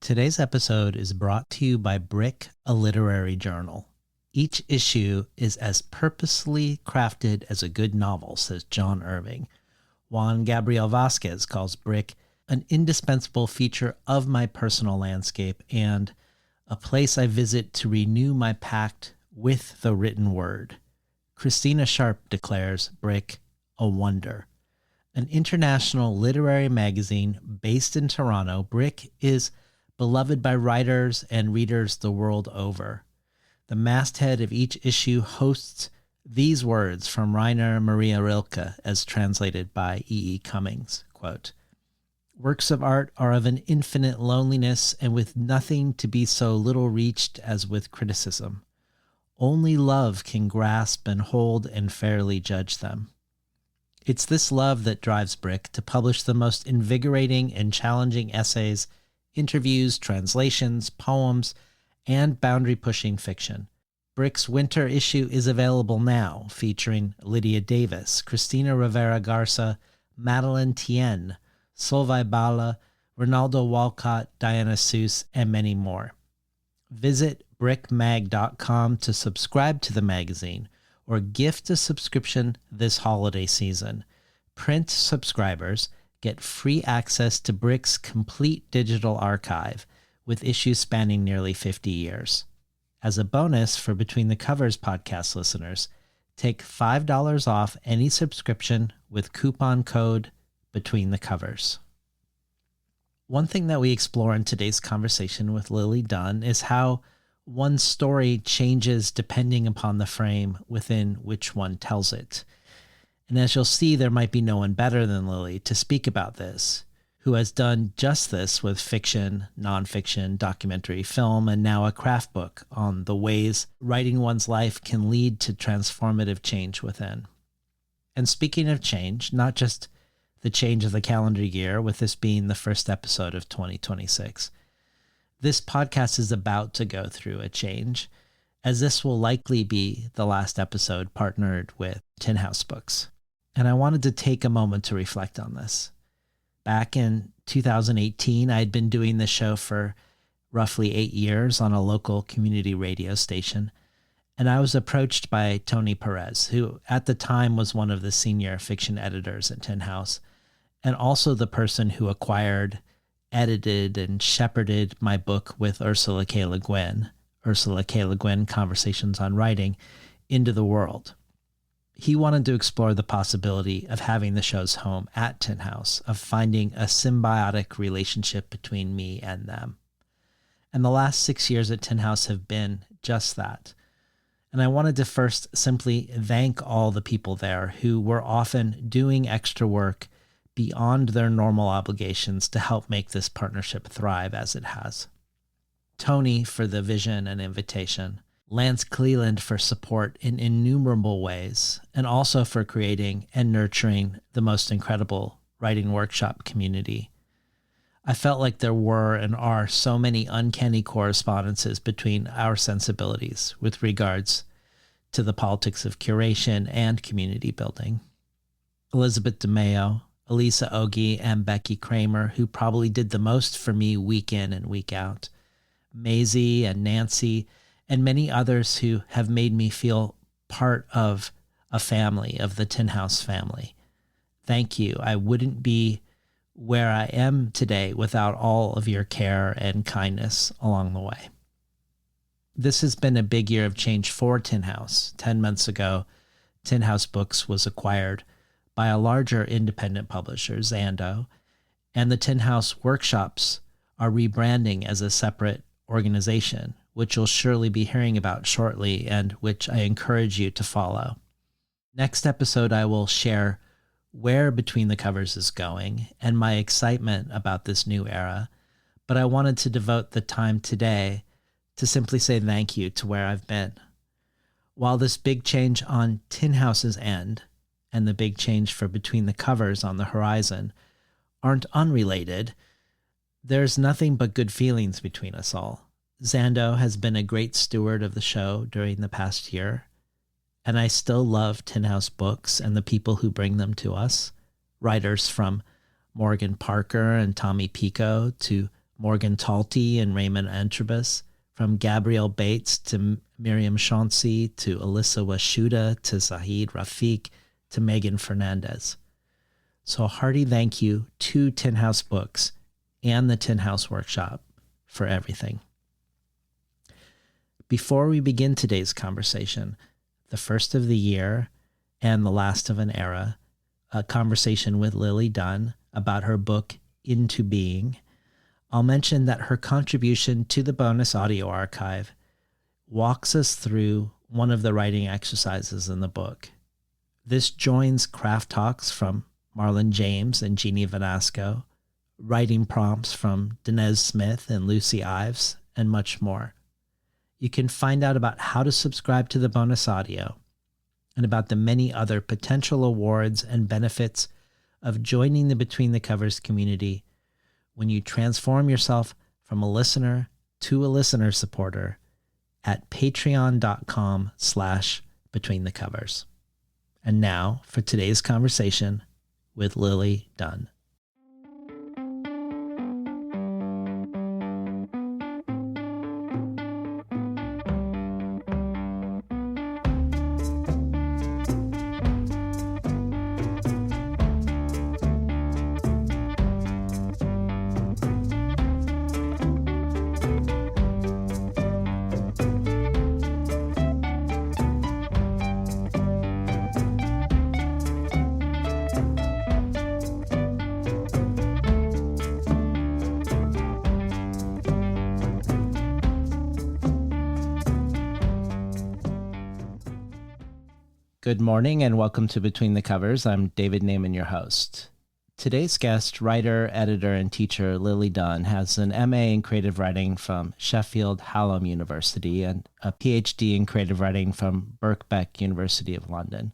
Today's episode is brought to you by Brick, a literary journal. Each issue is as purposely crafted as a good novel, says John Irving. Juan Gabriel Vasquez calls Brick an indispensable feature of my personal landscape and a place I visit to renew my pact with the written word. Christina Sharp declares Brick a wonder. An international literary magazine based in Toronto, Brick is beloved by writers and readers the world over. The masthead of each issue hosts these words from Rainer Maria Rilke as translated by E. E. Cummings, quote, "Works of art are of an infinite loneliness and with nothing to be so little reached as with criticism. Only love can grasp and hold and fairly judge them. It's this love that drives Brick to publish the most invigorating and challenging essays, interviews, translations, poems, and boundary-pushing fiction. Brick's winter issue is available now, featuring Lydia Davis, Cristina Rivera Garza, Madeleine Tien, Solvay Bala, Ronaldo Walcott, Diana Seuss, and many more. Visit brickmag.com to subscribe to the magazine or gift a subscription this holiday season. Print subscribers get free access to Brick's complete digital archive with issues spanning nearly 50 years. As a bonus for Between the Covers podcast listeners, take $5 off any subscription with coupon code Between the Covers. One thing that we explore in today's conversation with Lily Dunn is how one story changes depending upon the frame within which one tells it. And as you'll see, there might be no one better than Lily to speak about this, who has done just this with fiction, nonfiction, documentary, film, and now a craft book on the ways writing one's life can lead to transformative change within. And speaking of change, not just the change of the calendar year, with this being the first episode of 2026, this podcast is about to go through a change, as this will likely be the last episode partnered with Tin House Books. And I wanted to take a moment to reflect on this. Back in 2018, I had been doing this show for roughly 8 years on a local community radio station, and I was approached by Tony Perez, who at the time was one of the senior fiction editors at Tin House, and also the person who acquired, edited, and shepherded my book with Ursula K. Le Guin, Conversations on Writing, into the world. He wanted to explore the possibility of having the show's home at Tin House, of finding a symbiotic relationship between me and them. And the last 6 years at Tin House have been just that. And I wanted to first simply thank all the people there who were often doing extra work beyond their normal obligations to help make this partnership thrive as it has. Tony for the vision and invitation, Lance Cleland for support in innumerable ways, and also for creating and nurturing the most incredible writing workshop community. I felt like there were and are so many uncanny correspondences between our sensibilities with regards to the politics of curation and community building. Elizabeth DeMeo, Elisa Ogie, and Becky Kramer, who probably did the most for me week in and week out. Maisie and Nancy, and many others who have made me feel part of a family, of the Tin House family. Thank you. I wouldn't be where I am today without all of your care and kindness along the way. This has been a big year of change for Tin House. 10 months ago, Tin House Books was acquired by a larger independent publisher, Zando, and the Tin House Workshops are rebranding as a separate organization, which you'll surely be hearing about shortly and which I encourage you to follow. Next episode, I will share where Between the Covers is going and my excitement about this new era, but I wanted to devote the time today to simply say thank you to where I've been. While this big change on Tin House's end and the big change for Between the Covers on the horizon aren't unrelated, there's nothing but good feelings between us all. Zando has been a great steward of the show during the past year, and I still love Tin House Books and the people who bring them to us. Writers from Morgan Parker and Tommy Pico to Morgan Talty and Raymond Antrobus, from Gabrielle Bates to Miriam Chauncey to Alyssa Washuda to Zahid Rafiq to Megan Fernandez. So a hearty thank you to Tin House Books and the Tin House Workshop for everything. Before we begin today's conversation, the first of the year and the last of an era, a conversation with Lily Dunn about her book, Into Being, I'll mention that her contribution to the bonus audio archive walks us through one of the writing exercises in the book. This joins craft talks from Marlon James and Jeannie Vanasco, writing prompts from Dinez Smith and Lucy Ives, and much more. You can find out about how to subscribe to the bonus audio and about the many other potential awards and benefits of joining the Between the Covers community when you transform yourself from a listener to a listener supporter at patreon.com/betweenthecovers. And now for today's conversation with Lily Dunn. Good morning and welcome to Between the Covers. I'm David Naiman, your host. Today's guest, writer, editor, and teacher Lily Dunn, has an MA in creative writing from Sheffield Hallam University and a PhD in creative writing from Birkbeck University of London.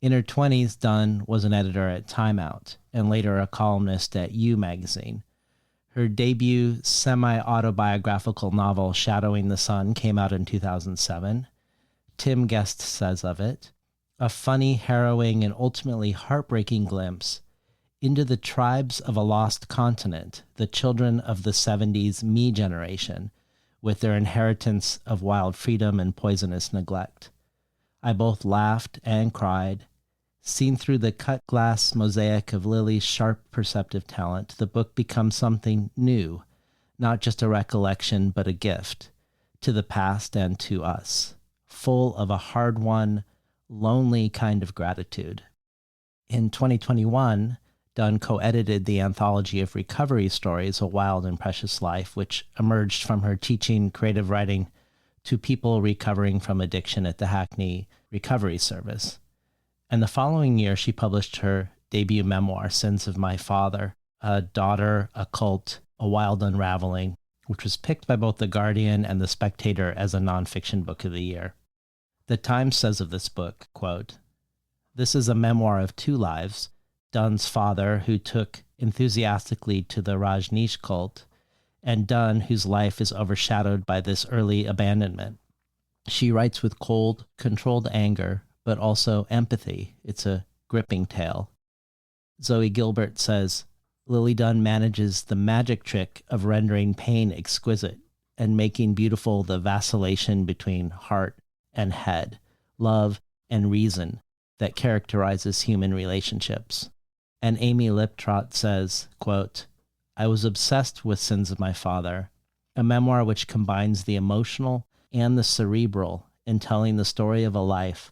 In her 20s, Dunn was an editor at Time Out and later a columnist at You magazine. Her debut semi-autobiographical novel, Shadowing the Sun, came out in 2007. Tim Guest says of it, a funny, harrowing, and ultimately heartbreaking glimpse into the tribes of a lost continent, the children of the 70s me generation, with their inheritance of wild freedom and poisonous neglect. I both laughed and cried. Seen through the cut glass mosaic of Lily's sharp perceptive talent, the book becomes something new, not just a recollection, but a gift to the past and to us, full of a hard-won, lonely kind of gratitude. In 2021, Dunn co-edited the anthology of recovery stories, A Wild and Precious Life, which emerged from her teaching creative writing to people recovering from addiction at the Hackney Recovery Service. And the following year, she published her debut memoir, Sins of My Father, A Daughter, a Cult, A Wild Unravelling, which was picked by both The Guardian and The Spectator as a nonfiction book of the year. The Times says of this book, quote, "This is a memoir of two lives, Dunn's father, who took enthusiastically to the Rajneesh cult, and Dunn, whose life is overshadowed by this early abandonment. She writes with cold, controlled anger, but also empathy. It's a gripping tale." Zoe Gilbert says, Lily Dunn manages the magic trick of rendering pain exquisite and making beautiful the vacillation between heart and head, love and reason that characterizes human relationships. And Amy Liptrot says, quote, "I was obsessed with Sins of My Father, a memoir which combines the emotional and the cerebral in telling the story of a life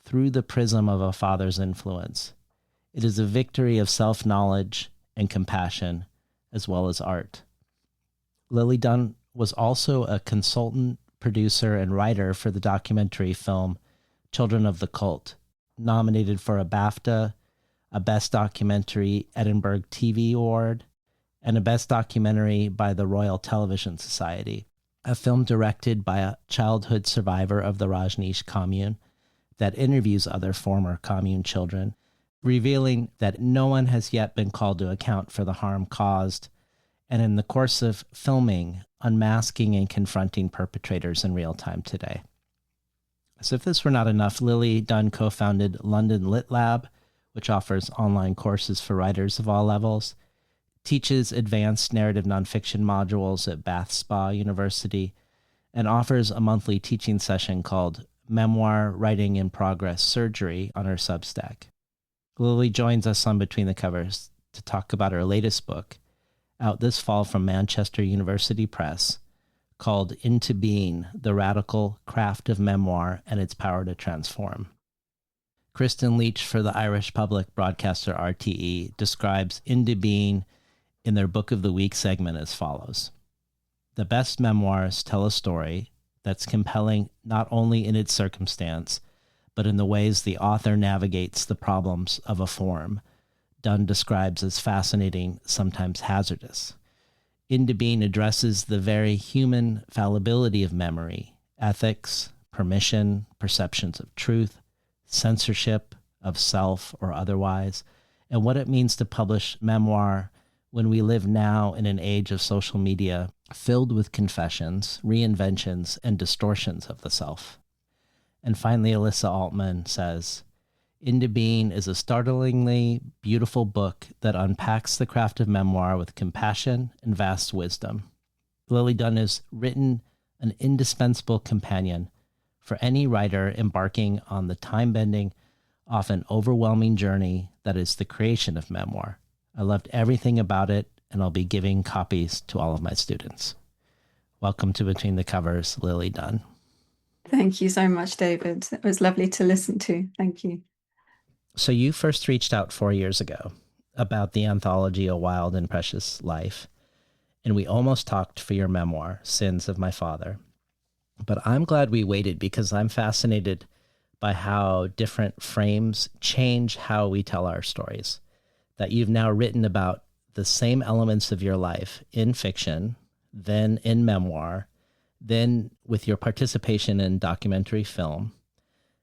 through the prism of a father's influence. It is a victory of self-knowledge and compassion, as well as art." Lily Dunn was also a consultant, producer, and writer for the documentary film Children of the Cult, nominated for a BAFTA, a Best Documentary Edinburgh TV Award, and a Best Documentary by the Royal Television Society, a film directed by a childhood survivor of the Rajneesh Commune that interviews other former commune children, revealing that no one has yet been called to account for the harm caused, and in the course of filming, unmasking and confronting perpetrators in real time today. So if this were not enough, Lily Dunn co-founded London Lit Lab, which offers online courses for writers of all levels, teaches advanced narrative nonfiction modules at Bath Spa University, and offers a monthly teaching session called Memoir Writing in Progress Surgery on her Substack. Lily joins us on Between the Covers to talk about her latest book, out this fall from Manchester University Press, called Into Being, The Radical Craft of Memoir and Its Power to Transform. Kristen Leach for the Irish Public Broadcaster RTE describes Into Being in their Book of the Week segment as follows. The best memoirs tell a story that's compelling not only in its circumstance, but in the ways the author navigates the problems of a form, Dunn describes as fascinating, sometimes hazardous. Into Being addresses the very human fallibility of memory, ethics, permission, perceptions of truth, censorship of self or otherwise, and what it means to publish memoir when we live now in an age of social media filled with confessions, reinventions, and distortions of the self. And finally, Alyssa Altman says, Into Being is a startlingly beautiful book that unpacks the craft of memoir with compassion and vast wisdom. Lily Dunn has written an indispensable companion for any writer embarking on the time-bending, often overwhelming journey that is the creation of memoir. I loved everything about it, and I'll be giving copies to all of my students. Welcome to Between the Covers, Lily Dunn. Thank you so much, David. It was lovely to listen to. Thank you. So you first reached out 4 years ago about the anthology A Wild and Precious Life, and we almost talked for your memoir, Sins of My Father. But I'm glad we waited because I'm fascinated by how different frames change how we tell our stories. That you've now written about the same elements of your life in fiction, then in memoir, then with your participation in documentary film,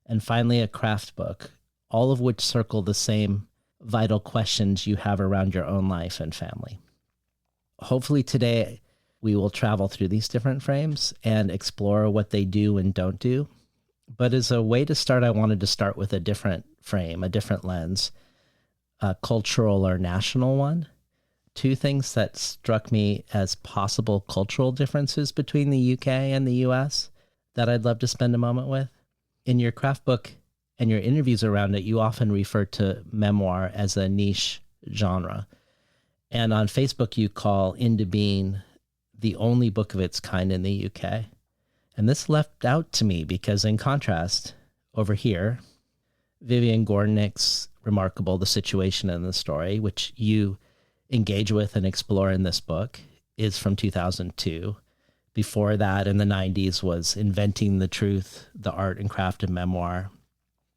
and finally a craft book, all of which circle the same vital questions you have around your own life and family. Hopefully today we will travel through these different frames and explore what they do and don't do. But as a way to start, I wanted to start with a different frame, a different lens, a cultural or national one. Two things that struck me as possible cultural differences between the UK and the US that I'd love to spend a moment with. In your craft book and your interviews around it, you often refer to memoir as a niche genre. And on Facebook, you call Into Being the only book of its kind in the UK. And this leapt out to me because in contrast, over here, Vivian Gornick's remarkable The Situation and the Story, which you engage with and explore in this book, is from 2002. Before that, in the 90s, was Inventing the Truth, The Art and Craft of Memoir.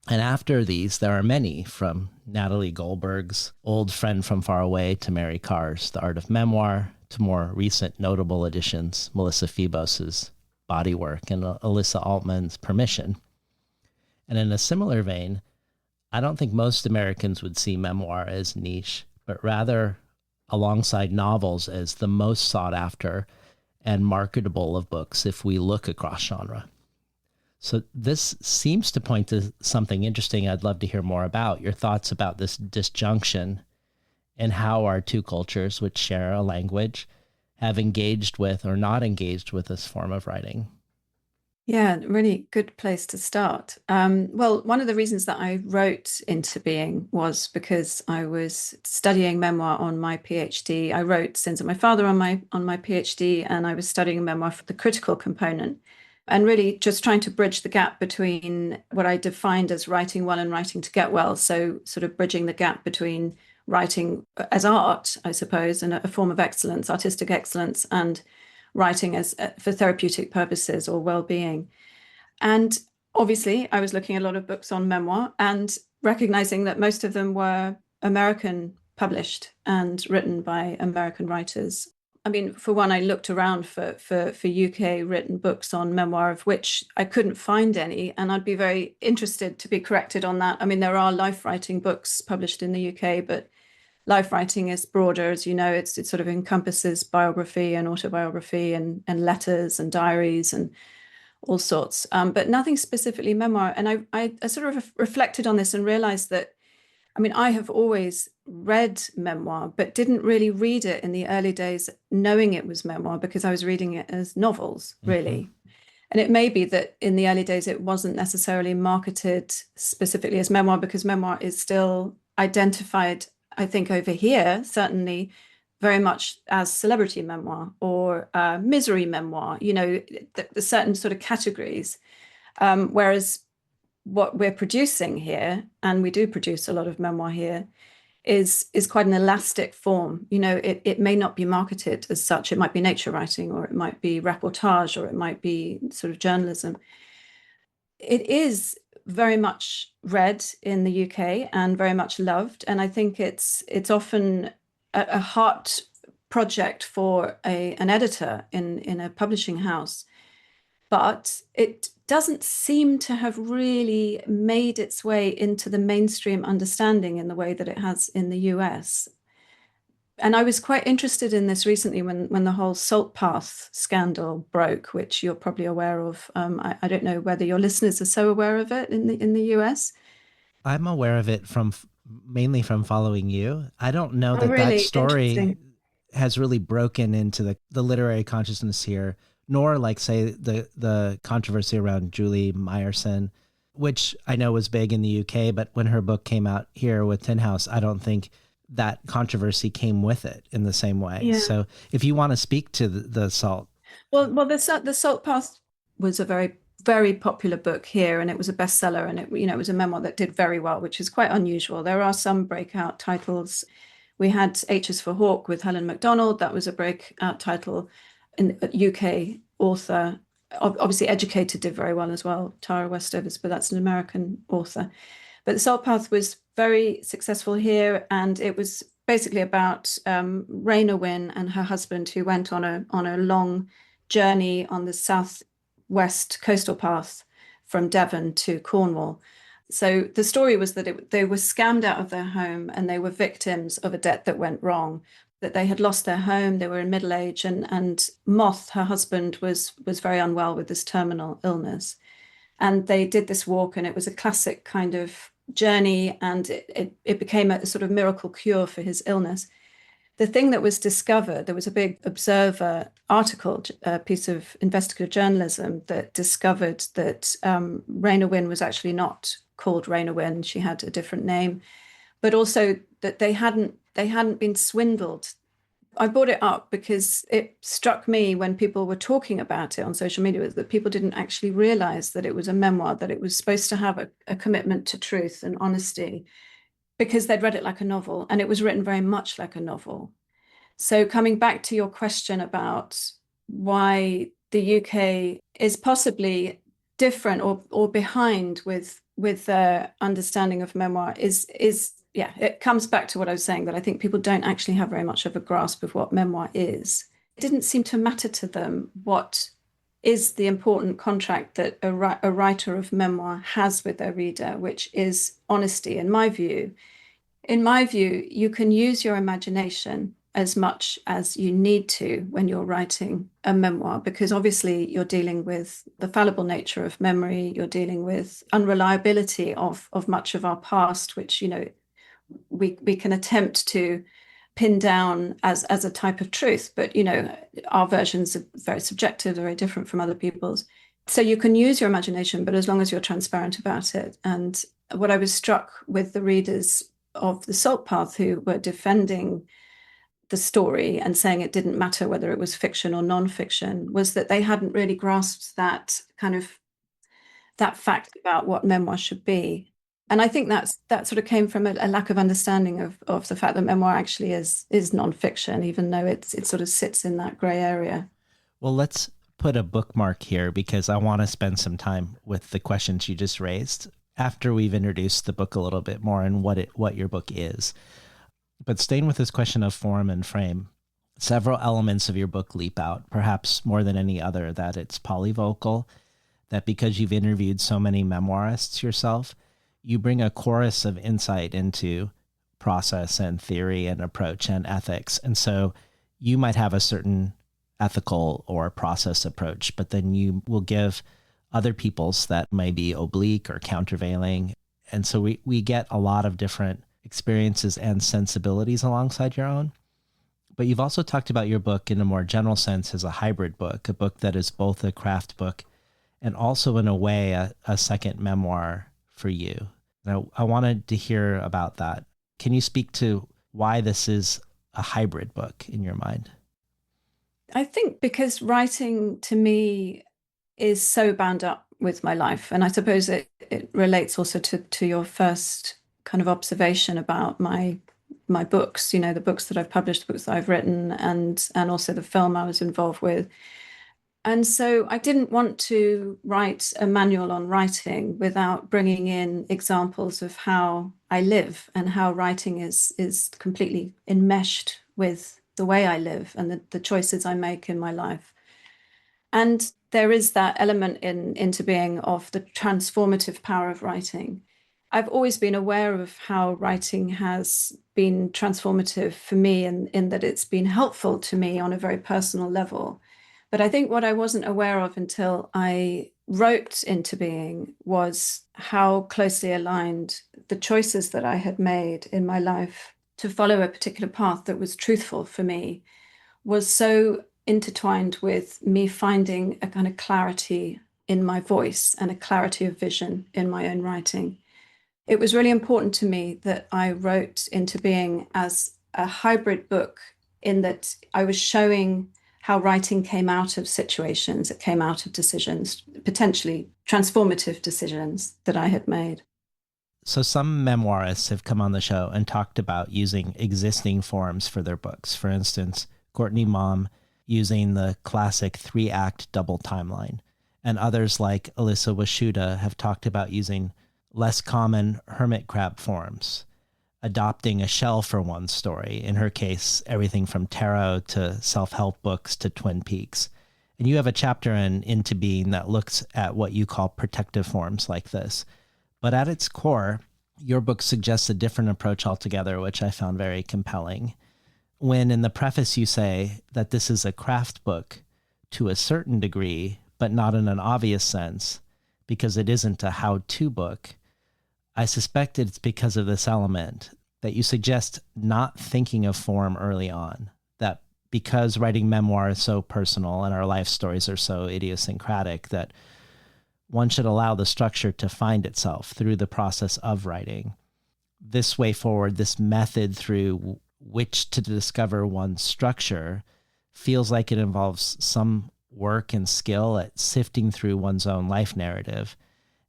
And after these, there are many, from Natalie Goldberg's Old Friend from Far Away to Mary Karr's The Art of Memoir, to more recent notable additions, Melissa Phoebos's Bodywork and Alyssa Altman's Permission. And in a similar vein, I don't think most Americans would see memoir as niche, but rather alongside novels as the most sought after and marketable of books if we look across genre. So this seems to point to something interesting I'd love to hear more about, your thoughts about this disjunction and how our two cultures, which share a language, have engaged with or not engaged with this form of writing. Yeah, really good place to start. Well, one of the reasons that I wrote Into Being was because I was studying memoir on my PhD. I wrote Sins of My Father on my PhD, and I was studying memoir for the critical component, and really just trying to bridge the gap between what I defined as writing well and writing to get well. So sort of bridging the gap between writing as art, I suppose, and a form of excellence, artistic excellence, and writing as for therapeutic purposes or well-being. And obviously, I was looking at a lot of books on memoir and recognizing that most of them were American published and written by American writers. I mean, for one, I looked around for UK written books on memoir, of which I couldn't find any, and I'd be very interested to be corrected on that. I mean, there are life writing books published in the UK, but life writing is broader, as you know. It sort of encompasses biography and autobiography and letters and diaries and all sorts, but nothing specifically memoir. And I sort of reflected on this and realized that I mean, I have always read memoir, but didn't really read it in the early days knowing it was memoir because I was reading it as novels, Mm-hmm. really. And it may be that in the early days it wasn't necessarily marketed specifically as memoir because memoir is still identified, I think, over here, certainly very much as celebrity memoir or misery memoir, the certain sort of categories. Whereas what we're producing here, and we do produce a lot of memoir here, is quite an elastic form. It may not be marketed as such. It might be nature writing, or it might be reportage, or it might be sort of journalism. It is very much read in the UK and very much loved, and I think it's often a heart project for an editor in a publishing house, but it doesn't seem to have really made its way into the mainstream understanding in the way that it has in the US. And I was quite interested in this recently when the whole Salt Path scandal broke, which you're probably aware of. I don't know whether your listeners are so aware of it in the US. I'm aware of it mainly from following you. I don't know Oh, that really? story Interesting. has really broken into the literary consciousness here, nor like say the controversy around Julie Meyerson, which I know was big in the UK, but when her book came out here with Tin House, I don't think that controversy came with it in the same way. Yeah. So if you want to speak to the Salt. Well, the Salt Path was a very, very popular book here, and it was a bestseller, and it was a memoir that did very well, which is quite unusual. There are some breakout titles. We had H is for Hawk with Helen Macdonald. That was a breakout title. In UK author, obviously Educated did very well as well, Tara Westover, but that's an American author. But the Salt Path was very successful here, and it was basically about Raina Wynn and her husband who went on a long journey on the southwest coastal path from Devon to Cornwall. So the story was that they were scammed out of their home and they were victims of a debt that went wrong, that they had lost their home, they were in middle age, and Moth, her husband, was very unwell with this terminal illness. And they did this walk, and it was a classic kind of journey, and it became a sort of miracle cure for his illness. The thing that was discovered, there was a big Observer article, a piece of investigative journalism that discovered that Raina Wynn was actually not called Raina Wynn. She had a different name, but also that they hadn't been swindled. I brought it up because it struck me when people were talking about it on social media that people didn't actually realize that it was a memoir, that it was supposed to have a commitment to truth and honesty, because they'd read it like a novel, and it was written very much like a novel. So coming back to your question about why the UK is possibly different or behind with their understanding of memoir is yeah, it comes back to what I was saying, that I think people don't actually have very much of a grasp of what memoir is. It didn't seem to matter to them what is the important contract that a writer of memoir has with their reader, which is honesty, in my view. In my view, you can use your imagination as much as you need to when you're writing a memoir, because obviously you're dealing with the fallible nature of memory, you're dealing with unreliability of much of our past, which, we can attempt to pin down as a type of truth, but our versions are very subjective, very different from other people's. So you can use your imagination, but as long as you're transparent about it. And what I was struck with the readers of the Salt Path who were defending the story and saying it didn't matter whether it was fiction or non-fiction was that they hadn't really grasped that fact about what memoir should be. And I think that sort of came from a lack of understanding of the fact that memoir actually is non-fiction, even though it sort of sits in that gray area. Well, let's put a bookmark here because I want to spend some time with the questions you just raised after we've introduced the book a little bit more and what your book is. But staying with this question of form and frame, several elements of your book leap out, perhaps more than any other, that it's polyvocal, that because you've interviewed so many memoirists yourself, you bring a chorus of insight into process and theory and approach and ethics. And so you might have a certain ethical or process approach, but then you will give other people's that may be oblique or countervailing. And so we get a lot of different experiences and sensibilities alongside your own. But you've also talked about your book in a more general sense as a hybrid book, a book that is both a craft book and also, in a way, a second memoir for you. Now, I wanted to hear about that. Can you speak to why this is a hybrid book in your mind? I think because writing to me is so bound up with my life. And I suppose it relates also to your first kind of observation about my books, the books that I've published, the books that I've written, and also the film I was involved with. And so I didn't want to write a manual on writing without bringing in examples of how I live and how writing is completely enmeshed with the way I live and the choices I make in my life. And there is that element in Into Being of the transformative power of writing. I've always been aware of how writing has been transformative for me in that it's been helpful to me on a very personal level. But I think what I wasn't aware of until I wrote Into Being was how closely aligned the choices that I had made in my life to follow a particular path that was truthful for me was so intertwined with me finding a kind of clarity in my voice and a clarity of vision in my own writing. It was really important to me that I wrote Into Being as a hybrid book in that I was showing how writing came out of situations, it came out of decisions, potentially transformative decisions that I had made. So some memoirists have come on the show and talked about using existing forms for their books. For instance, Courtney Mom using the classic 3-act double timeline. And others like Alyssa Washuta have talked about using less common hermit crab forms, adopting a shell for one story. In her case, everything from tarot to self-help books to Twin Peaks. And you have a chapter in Into Being that looks at what you call protective forms like this. But at its core, your book suggests a different approach altogether, which I found very compelling. When in the preface you say that this is a craft book to a certain degree, but not in an obvious sense, because it isn't a how-to book, I suspect it's because of this element that you suggest not thinking of form early on, that because writing memoir is so personal and our life stories are so idiosyncratic, that one should allow the structure to find itself through the process of writing. This way forward, this method through which to discover one's structure feels like it involves some work and skill at sifting through one's own life narrative.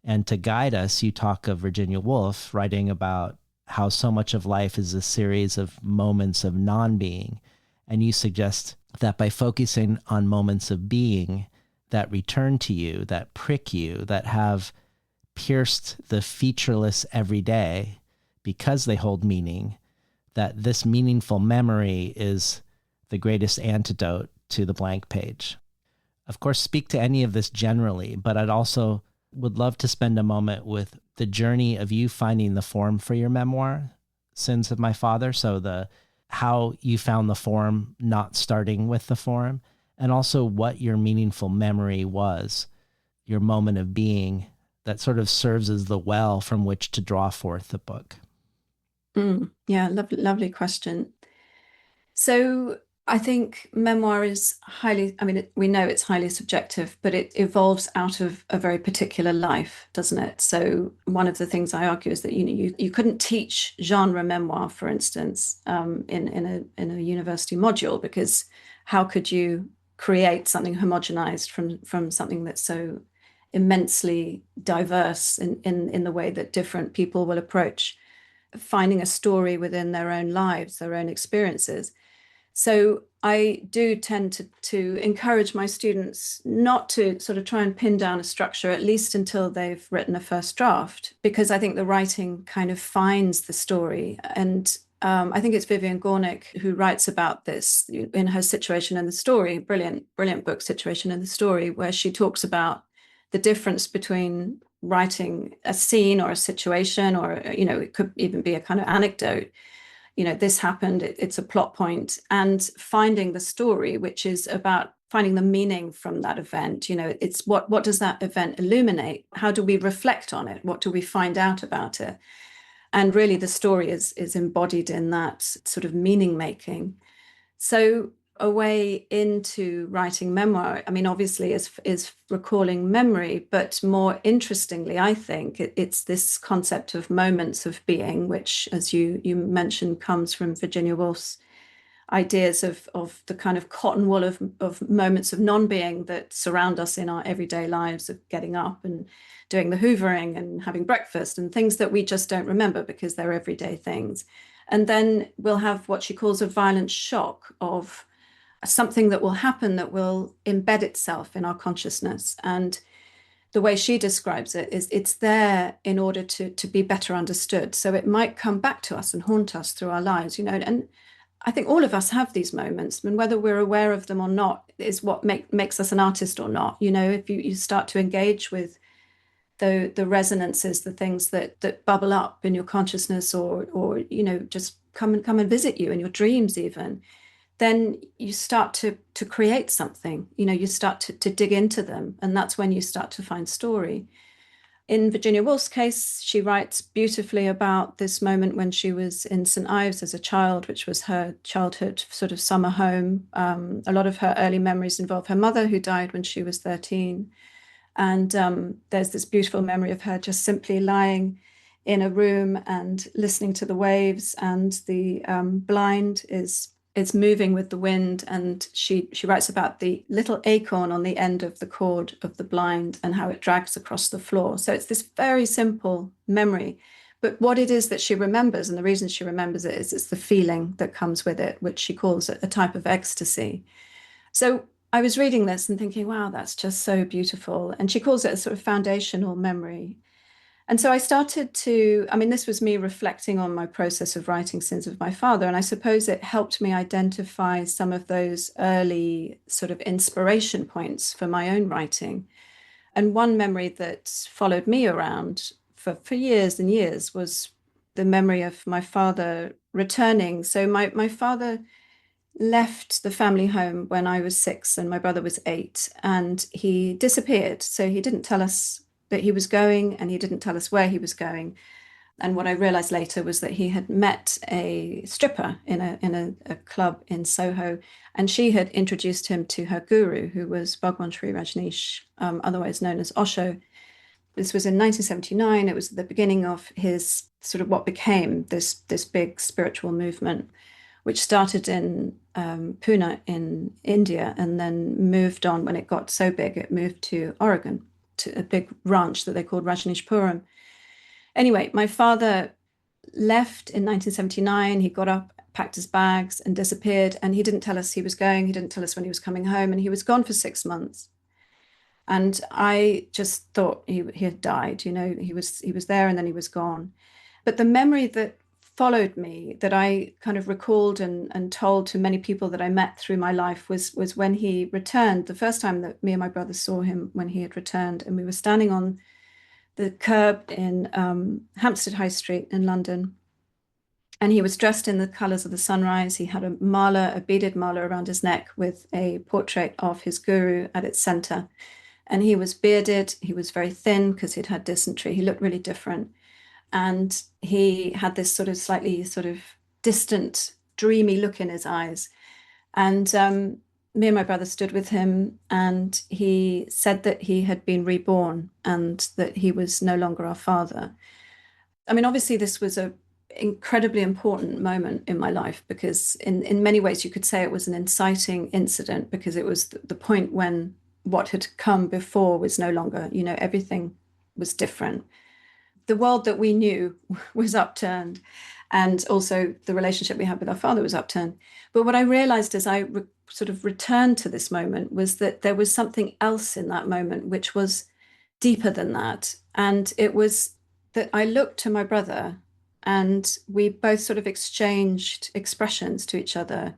And to guide us, you talk of Virginia Woolf writing about how so much of life is a series of moments of non-being. And you suggest that by focusing on moments of being that return to you, that prick you, that have pierced the featureless everyday because they hold meaning, that this meaningful memory is the greatest antidote to the blank page. Of course, speak to any of this generally, but I'd also would love to spend a moment with the journey of you finding the form for your memoir, Sins of My Father. So how you found the form, not starting with the form, and also what your meaningful memory was, your moment of being that sort of serves as the well from which to draw forth the book. Yeah, lovely question. So I think memoir is we know it's highly subjective, but it evolves out of a very particular life, doesn't it? So one of the things I argue is that you couldn't teach genre memoir, for instance, in a university module, because how could you create something homogenized from something that's so immensely diverse in the way that different people will approach finding a story within their own lives, their own experiences. So I do tend to encourage my students not to sort of try and pin down a structure, at least until they've written a first draft, because I think the writing kind of finds the story. And I think it's Vivian Gornick who writes about this in her Situation in the Story, brilliant book, Situation in the Story, where she talks about the difference between writing a scene or a situation, or, it could even be a kind of anecdote. This happened, it's a plot point, and finding the story, which is about finding the meaning from that event. It's what does that event illuminate? How do we reflect on it? What do we find out about it? And really the story is embodied in that sort of meaning making. So a way into writing memoir, I mean, obviously is recalling memory, but more interestingly, I think it's this concept of moments of being, which, as you mentioned, comes from Virginia Woolf's ideas of the kind of cotton wool of moments of non-being that surround us in our everyday lives, of getting up and doing the hoovering and having breakfast and things that we just don't remember because they're everyday things. And then we'll have what she calls a violent shock of something that will happen that will embed itself in our consciousness. And the way she describes it is it's there in order to be better understood. So it might come back to us and haunt us through our lives, and I think all of us have these moments, and whether we're aware of them or not is what makes us an artist or not. If you start to engage with the resonances, the things that bubble up in your consciousness, or just come and visit you in your dreams even, then you start to create something. You start to dig into them, and that's when you start to find story. In Virginia Woolf's case, she writes beautifully about this moment when she was in St. Ives as a child, which was her childhood sort of summer home. A lot of her early memories involve her mother, who died when she was 13. And there's this beautiful memory of her just simply lying in a room and listening to the waves, and the blind is moving with the wind, and she writes about the little acorn on the end of the cord of the blind and how it drags across the floor. So it's this very simple memory, but what it is that she remembers, and the reason she remembers it, is it's the feeling that comes with it, which she calls a type of ecstasy. So I was reading this and thinking, wow, that's just so beautiful. And she calls it a sort of foundational memory. And so I started this was me reflecting on my process of writing Sins of My Father. And I suppose it helped me identify some of those early sort of inspiration points for my own writing. And one memory that followed me around for years and years was the memory of my father returning. So my father left the family home when I was 6 and my brother was 8, and he disappeared. So he didn't tell us that he was going, and he didn't tell us where he was going. And what I realized later was that he had met a stripper in a club in Soho, and she had introduced him to her guru, who was Bhagwan Sri Rajneesh, otherwise known as Osho. This was in 1979. It was the beginning of his sort of what became this big spiritual movement, which started in Pune in India, and then moved on. When it got so big, it moved to Oregon, to a big ranch that they called Rajneeshpuram. Anyway, my father left in 1979. He got up, packed his bags, and disappeared. And he didn't tell us he was going. He didn't tell us when he was coming home. And he was gone for 6 months. And I just thought he had died. He was there and then he was gone. But the memory that followed me, that I kind of recalled and told to many people that I met through my life, was when he returned. The first time that me and my brother saw him, when he had returned, and we were standing on the curb in Hampstead High Street in London. And he was dressed in the colours of the sunrise. He had a beaded mala around his neck with a portrait of his guru at its centre. And he was bearded. He was very thin because he'd had dysentery. He looked really different. And he had this sort of slightly sort of distant, dreamy look in his eyes. And me and my brother stood with him, and he said that he had been reborn and that he was no longer our father. I mean, obviously, this was an incredibly important moment in my life, because in many ways you could say it was an inciting incident, because it was the point when what had come before was no longer, everything was different. The world that we knew was upturned, and also the relationship we had with our father was upturned. But what I realized as I sort of returned to this moment was that there was something else in that moment which was deeper than that. And it was that I looked to my brother, and we both sort of exchanged expressions to each other.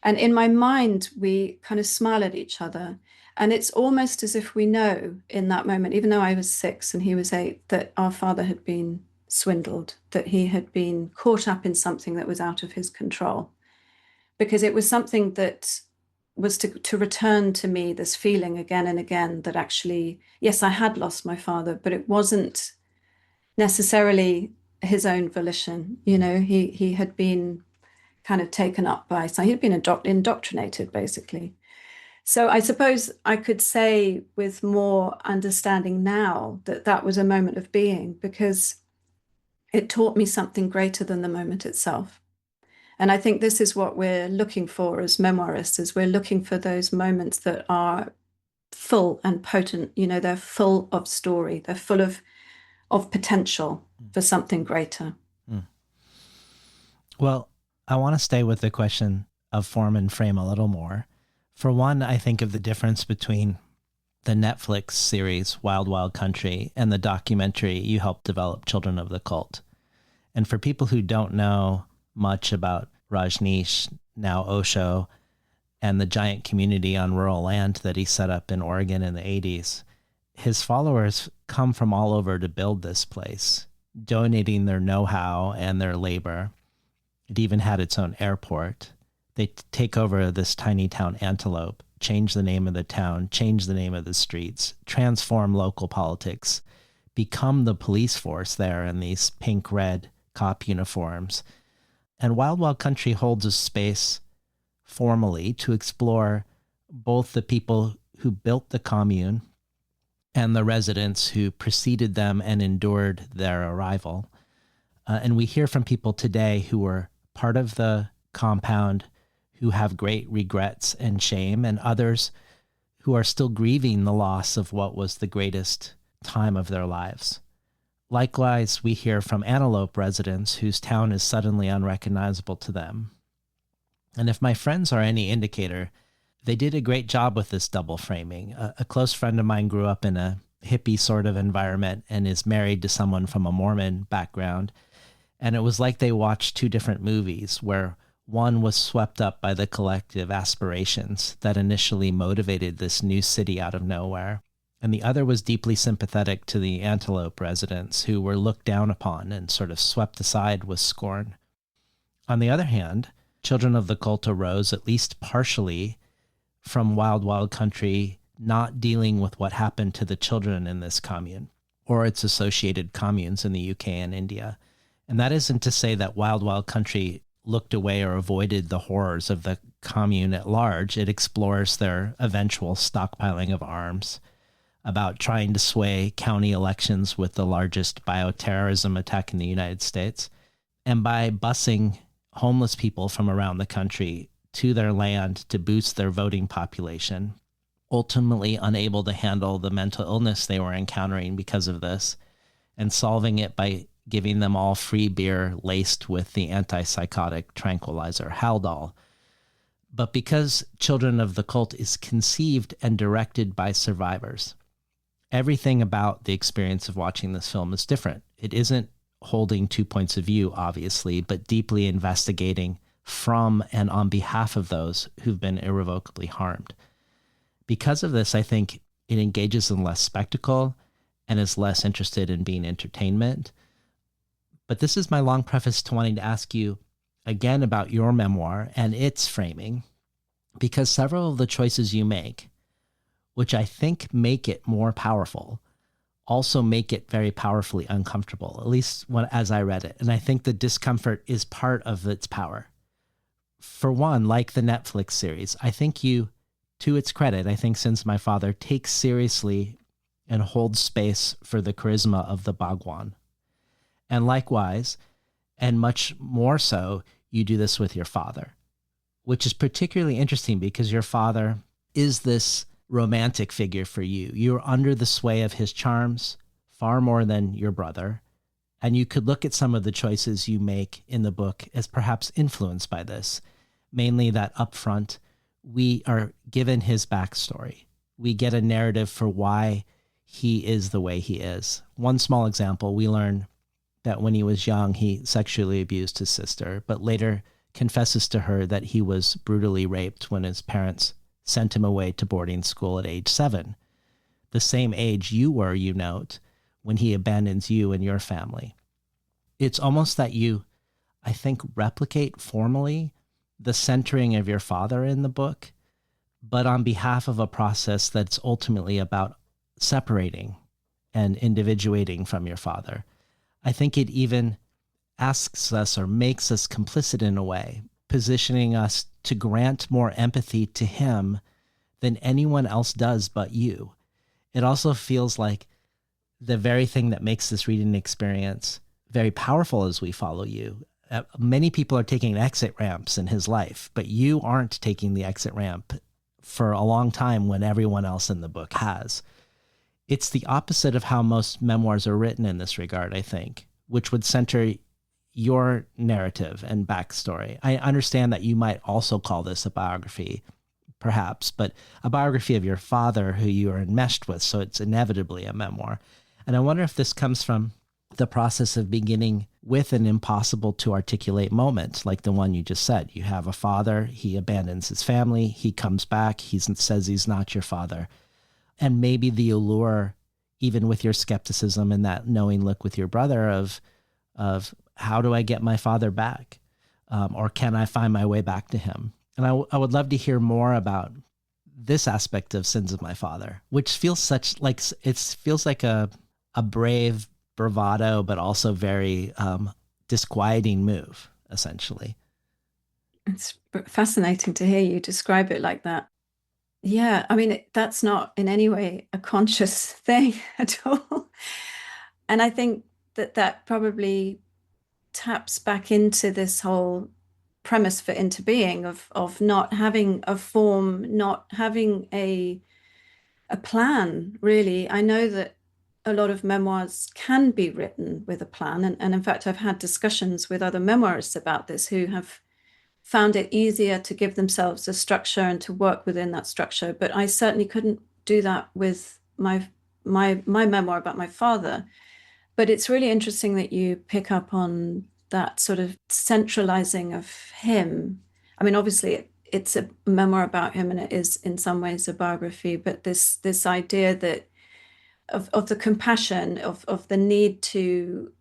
And in my mind, we kind of smile at each other. And it's almost as if we know in that moment, even though I was 6 and he was 8, that our father had been swindled, that he had been caught up in something that was out of his control. Because it was something that was to return to me this feeling again and again that actually, yes, I had lost my father, but it wasn't necessarily his own volition. He had been kind of taken up by, so he'd been indoctrinated, basically. So I suppose I could say with more understanding now that that was a moment of being, because it taught me something greater than the moment itself. And I think this is what we're looking for as memoirists, is we're looking for those moments that are full and potent. They're full of story. They're full of potential for something greater. Mm. Well, I want to stay with the question of form and frame a little more. For one, I think of the difference between the Netflix series Wild Wild Country and the documentary you helped develop, Children of the Cult. And for people who don't know much about Rajneesh, now Osho, and the giant community on rural land that he set up in Oregon in the 80s, his followers come from all over to build this place, donating their know-how and their labor. It even had its own airport. They take over this tiny town, Antelope, change the name of the town, change the name of the streets, transform local politics, become the police force there in these pink-red cop uniforms. And Wild Wild Country holds a space formally to explore both the people who built the commune and the residents who preceded them and endured their arrival. And we hear from people today who were part of the compound, who have great regrets and shame, and others who are still grieving the loss of what was the greatest time of their lives. Likewise, we hear from Antelope residents whose town is suddenly unrecognizable to them. And if my friends are any indicator, they did a great job with this double framing. A close friend of mine grew up in a hippie sort of environment and is married to someone from a Mormon background. And it was like they watched two different movies, where one was swept up by the collective aspirations that initially motivated this new city out of nowhere, and the other was deeply sympathetic to the Antelope residents who were looked down upon and sort of swept aside with scorn. On the other hand, Children of the Cult arose at least partially from Wild Wild Country not dealing with what happened to the children in this commune or its associated communes in the UK and India. And that isn't to say that Wild Wild Country looked away or avoided the horrors of the commune at large. It explores their eventual stockpiling of arms, about trying to sway county elections with the largest bioterrorism attack in the United States, and by busing homeless people from around the country to their land to boost their voting population, ultimately unable to handle the mental illness they were encountering because of this, and solving it by giving them all free beer laced with the antipsychotic tranquilizer Haldol. But because Children of the Cult is conceived and directed by survivors, everything about the experience of watching this film is different. It isn't holding two points of view, obviously, but deeply investigating from and on behalf of those who've been irrevocably harmed. Because of this, I think it engages in less spectacle and is less interested in being entertainment. But this is my long preface to wanting to ask you again about your memoir and its framing, because several of the choices you make, which I think make it more powerful, also make it very powerfully uncomfortable, at least as I read it. And I think the discomfort is part of its power. For one, like the Netflix series, I think you, to its credit, I think Since My Father takes seriously and holds space for the charisma of the Bhagwan. And likewise, and much more so, you do this with your father, which is particularly interesting because your father is this romantic figure for you. You're under the sway of his charms far more than your brother. And you could look at some of the choices you make in the book as perhaps influenced by this, mainly that upfront, we are given his backstory. We get a narrative for why he is the way he is. One small example, we learn that when he was young, he sexually abused his sister, but later confesses to her that he was brutally raped when his parents sent him away to boarding school at age 7, the same age you were, you note, when he abandons you and your family. It's almost that you, I think, replicate formally the centering of your father in the book, but on behalf of a process that's ultimately about separating and individuating from your father. I think it even asks us or makes us complicit in a way, positioning us to grant more empathy to him than anyone else does but you. It also feels like the very thing that makes this reading experience very powerful as we follow you. Many people are taking exit ramps in his life, but you aren't taking the exit ramp for a long time when everyone else in the book has. It's the opposite of how most memoirs are written in this regard, I think, which would center your narrative and backstory. I understand that you might also call this a biography, perhaps, but a biography of your father who you are enmeshed with, so it's inevitably a memoir. And I wonder if this comes from the process of beginning with an impossible to articulate moment, like the one you just said. You have a father, he abandons his family, he comes back, he says he's not your father. And maybe the allure, even with your skepticism and that knowing look with your brother of how do I get my father back? Or can I find my way back to him? And I would love to hear more about this aspect of Sins of My Father, which feels it feels like a brave bravado, but also very disquieting move, essentially. It's fascinating to hear you describe it like that. Yeah, I mean, that's not in any way a conscious thing at all. And I think that that probably taps back into this whole premise for Into Being of not having a form, not having a plan, really. I know that a lot of memoirs can be written with a plan. And in fact, I've had discussions with other memoirists about this who have found it easier to give themselves a structure and to work within that structure. But I certainly couldn't do that with my memoir about my father. But it's really interesting that you pick up on that sort of centralizing of him. I mean, obviously, it's a memoir about him, and it is in some ways a biography. But this idea that of the compassion of the need to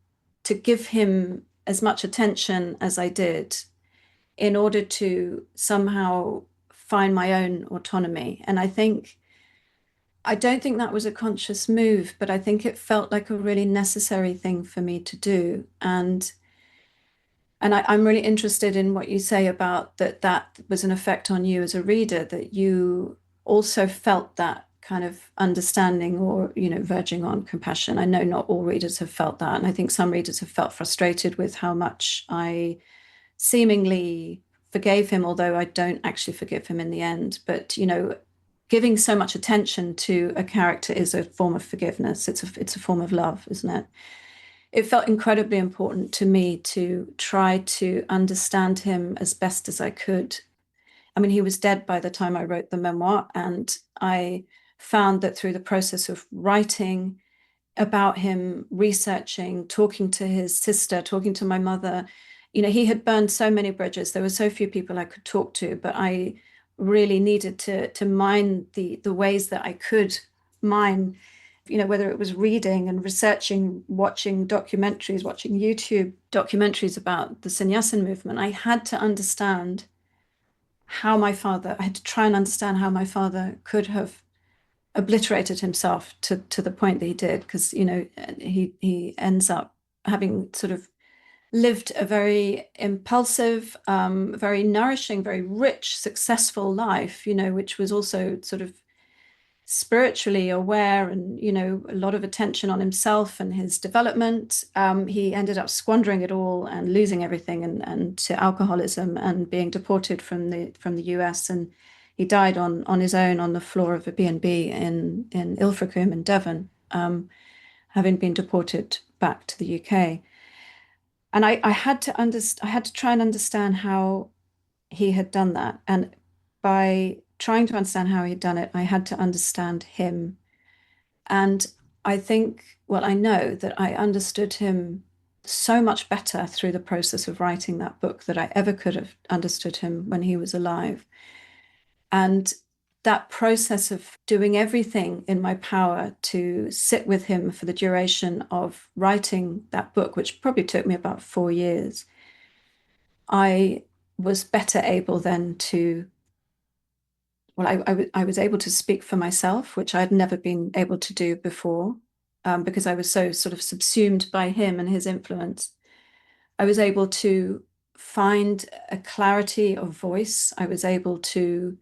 give him as much attention as I did in order to somehow find my own autonomy. And I don't think that was a conscious move, but I think it felt like a really necessary thing for me to do. And I'm really interested in what you say about that was an effect on you as a reader, that you also felt that kind of understanding or, verging on compassion. I know not all readers have felt that. And I think some readers have felt frustrated with how much I seemingly forgave him, although I don't actually forgive him in the end. But, giving so much attention to a character is a form of forgiveness. It's a form of love, isn't it? It felt incredibly important to me to try to understand him as best as I could. I mean, he was dead by the time I wrote the memoir, and I found that through the process of writing about him, researching, talking to his sister, talking to my mother, he had burned so many bridges. There were so few people I could talk to, but I really needed to mine the ways that I could mine, whether it was reading and researching, watching documentaries, watching YouTube documentaries about the Sannyasin movement. I had to understand I had to try and understand how my father could have obliterated himself to the point that he did, because, he ends up having sort of lived a very impulsive, very nourishing, very rich, successful life, which was also sort of spiritually aware and, a lot of attention on himself and his development. He ended up squandering it all and losing everything and to alcoholism and being deported from the US. And he died on his own on the floor of a B&B in Ilfracombe in Devon, having been deported back to the UK. And I had to try and understand how he had done that. And by trying to understand how he'd done it, I had to understand him. And I know that I understood him so much better through the process of writing that book than I ever could have understood him when he was alive. And that process of doing everything in my power to sit with him for the duration of writing that book, which probably took me about 4 years, I was better able then I was able to speak for myself, which I'd never been able to do before, because I was so sort of subsumed by him and his influence. I was able to find a clarity of voice. I was able to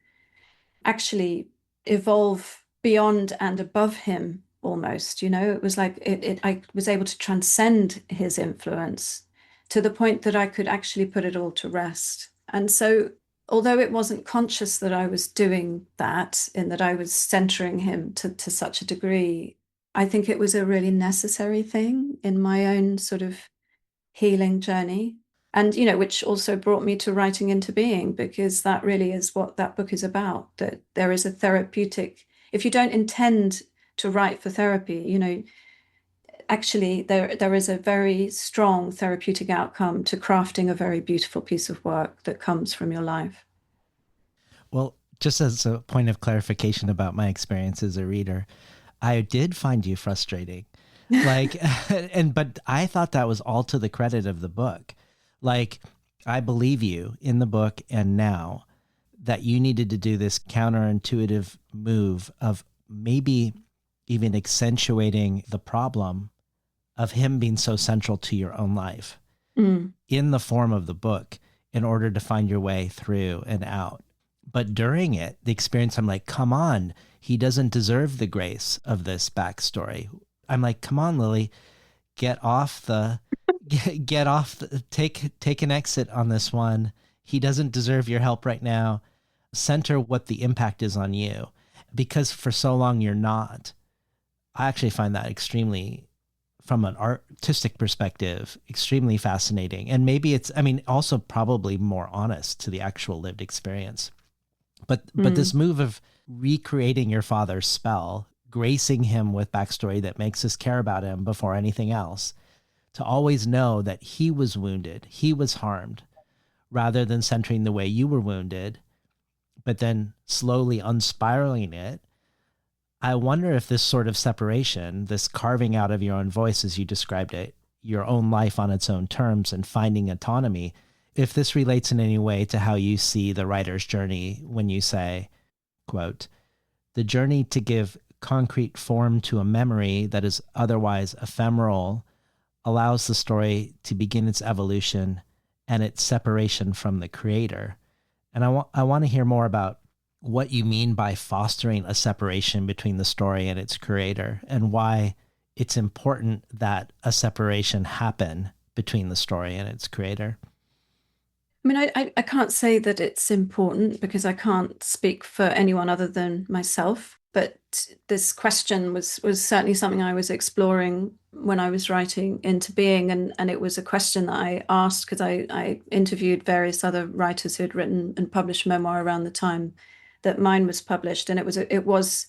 actually evolve beyond and above him almost. It was like I was able to transcend his influence to the point that I could actually put it all to rest. And so, although it wasn't conscious that I was doing that, in that I was centering him to such a degree, I think it was a really necessary thing in my own sort of healing journey. And, which also brought me to writing Into Being, because that really is what that book is about, that there is a therapeutic, if you don't intend to write for therapy, actually there is a very strong therapeutic outcome to crafting a very beautiful piece of work that comes from your life. Well, just as a point of clarification about my experience as a reader, I did find you frustrating. Like, but I thought that was all to the credit of the book. Like, I believe you in the book and now that you needed to do this counterintuitive move of maybe even accentuating the problem of him being so central to your own life in the form of the book in order to find your way through and out. But during it, the experience, I'm like, come on, he doesn't deserve the grace of this backstory. I'm like, come on, Lily, get off the, take an exit on this one. He doesn't deserve your help right now. Center what the impact is on you, because for so long you're not. I actually find that extremely, from an artistic perspective, extremely fascinating. And maybe it's, I mean, also probably more honest to the actual lived experience. But this move of recreating your father's spell, gracing him with backstory that makes us care about him before anything else, to always know that he was wounded, he was harmed, rather than centering the way you were wounded, but then slowly unspiraling it. I wonder if this sort of separation, this carving out of your own voice, as you described it, your own life on its own terms and finding autonomy, if this relates in any way to how you see the writer's journey when you say, quote, the journey to give concrete form to a memory that is otherwise ephemeral allows the story to begin its evolution and its separation from the creator. And I want to hear more about what you mean by fostering a separation between the story and its creator, and why it's important that a separation happen between the story and its creator. I mean, I can't say that it's important because I can't speak for anyone other than myself. But this question was certainly something I was exploring when I was writing Into Being. And it was a question that I asked because I interviewed various other writers who had written and published memoir around the time that mine was published. And it was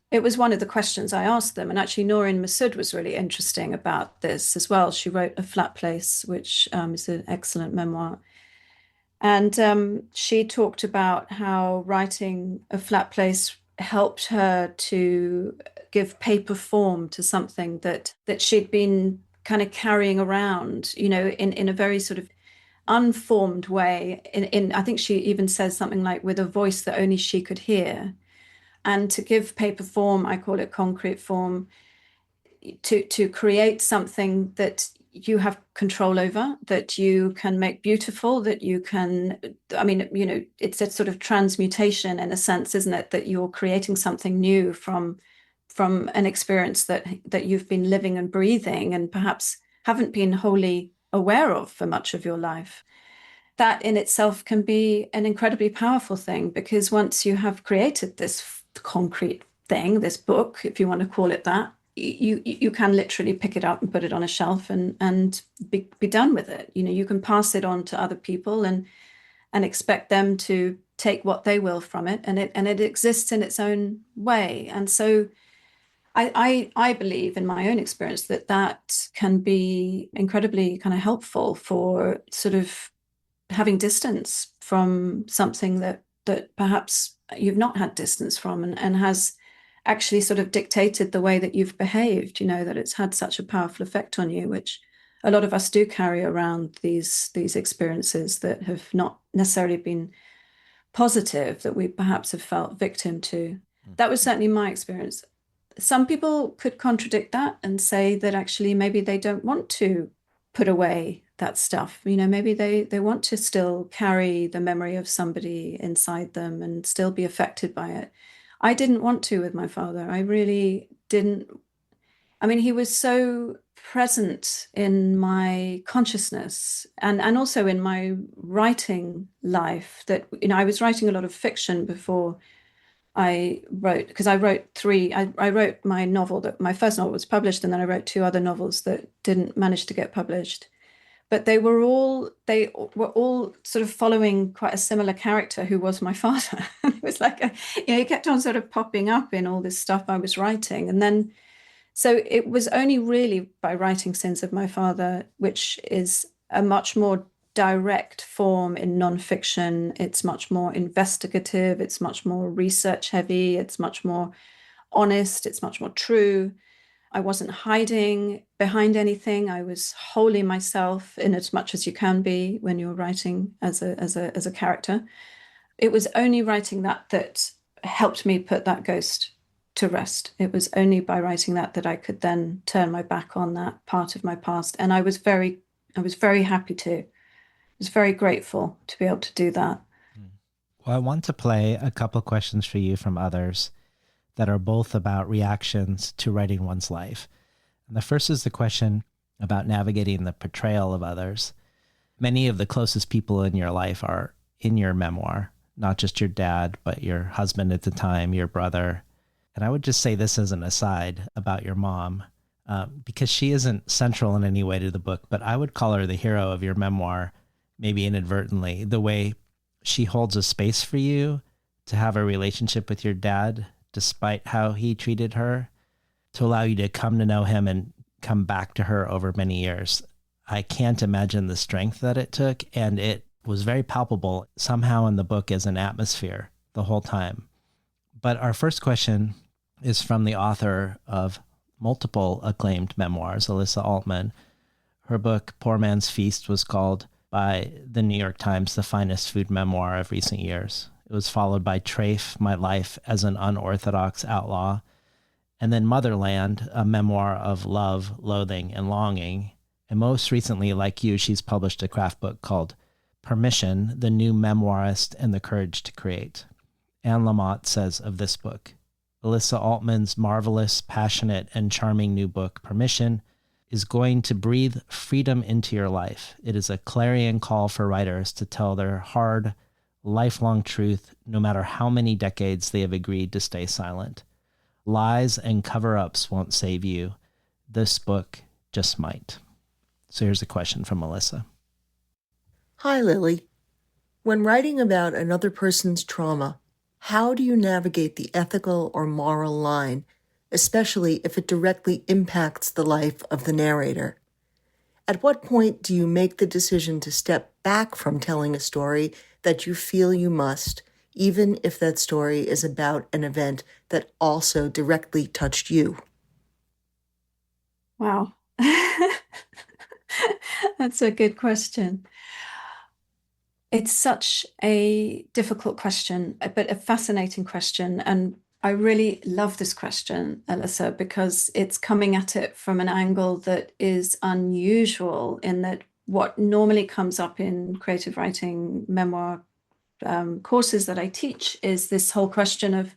one of the questions I asked them. And actually, Noreen Massoud was really interesting about this as well. She wrote A Flat Place, which is an excellent memoir. And she talked about how writing A Flat Place helped her to give paper form to something that she'd been kind of carrying around, in a very sort of unformed way. In I think she even says something like with a voice that only she could hear. And to give paper form, I call it concrete form, to create something that you have control over, that you can make beautiful, that you can, I mean, it's a sort of transmutation in a sense, isn't it? That you're creating something new from an experience that you've been living and breathing and perhaps haven't been wholly aware of for much of your life. That in itself can be an incredibly powerful thing, because once you have created this concrete thing, this book, if you want to call it that, you can literally pick it up and put it on a shelf and be done with it. You can pass it on to other people and expect them to take what they will from it, and it exists in its own way. And so I believe in my own experience that can be incredibly kind of helpful for sort of having distance from something that perhaps you've not had distance from, and has actually sort of dictated the way that you've behaved, that it's had such a powerful effect on you, which a lot of us do carry around, these experiences that have not necessarily been positive, that we perhaps have felt victim to. That was certainly my experience. Some people could contradict that and say that actually maybe they don't want to put away that stuff. You know, maybe they want to still carry the memory of somebody inside them and still be affected by it. I didn't want to with my father. I really didn't. I mean, he was so present in my consciousness and also in my writing life that, you know, I was writing a lot of fiction before I wrote, because I wrote I wrote my novel, that my first novel was published, and then I wrote two other novels that didn't manage to get published. But they were all sort of following quite a similar character who was my father. It was like you know, he kept on sort of popping up in all this stuff I was writing. And then so it was only really by writing Sins of My Father, which is a much more direct form in nonfiction. It's much more investigative, it's much more research heavy, it's much more honest, it's much more true. I wasn't hiding behind anything. I was wholly myself, in as much as you can be when you're writing as a character. It was only writing that helped me put that ghost to rest. It was only by writing that I could then turn my back on that part of my past. And I was very happy to. I was very grateful to be able to do that. Well, I want to play a couple of questions for you from others that are both about reactions to writing one's life. And the first is the question about navigating the portrayal of others. Many of the closest people in your life are in your memoir, not just your dad, but your husband at the time, your brother. And I would just say this as an aside about your mom, because she isn't central in any way to the book, but I would call her the hero of your memoir, maybe inadvertently, the way she holds a space for you to have a relationship with your dad, despite how he treated her, to allow you to come to know him and come back to her over many years. I can't imagine the strength that it took, and it was very palpable somehow in the book as an atmosphere the whole time. But our first question is from the author of multiple acclaimed memoirs, Alyssa Altman. Her book, Poor Man's Feast, was called by the New York Times the finest food memoir of recent years. It was followed by Trafe, My Life as an Unorthodox Outlaw, and then Motherland, a memoir of love, loathing, and longing. And most recently, like you, she's published a craft book called Permission, The New Memoirist and the Courage to Create. Anne Lamott says of this book, Alyssa Altman's marvelous, passionate, and charming new book, Permission, is going to breathe freedom into your life. It is a clarion call for writers to tell their hard, lifelong truth, no matter how many decades they have agreed to stay silent. Lies and cover-ups won't save you. This book just might. So here's a question from Melissa. Hi, Lily. When writing about another person's trauma, how do you navigate the ethical or moral line, especially if it directly impacts the life of the narrator? At what point do you make the decision to step back from telling a story that you feel you must, even if that story is about an event that also directly touched you? Wow. That's a good question. It's such a difficult question, but a fascinating question. And I really love this question, Alyssa, because it's coming at it from an angle that is unusual, in that what normally comes up in creative writing memoir courses that I teach is this whole question of,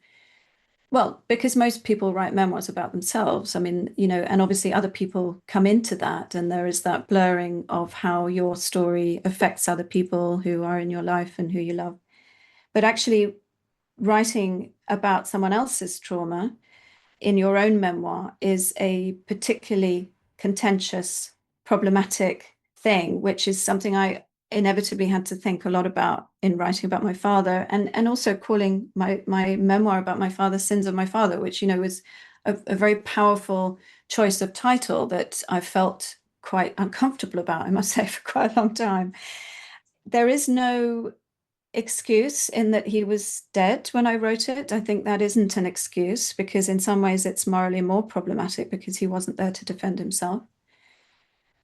well, because most people write memoirs about themselves. I mean, you know, and obviously other people come into that, and there is that blurring of how your story affects other people who are in your life and who you love. But actually, writing about someone else's trauma in your own memoir is a particularly contentious, problematic thing, which is something I inevitably had to think a lot about in writing about my father, and also calling my memoir about my father Sins of My Father, which, you know, was a very powerful choice of title that I felt quite uncomfortable about, I must say, for quite a long time. There is no excuse in that he was dead when I wrote it. I think that isn't an excuse, because in some ways it's morally more problematic because he wasn't there to defend himself.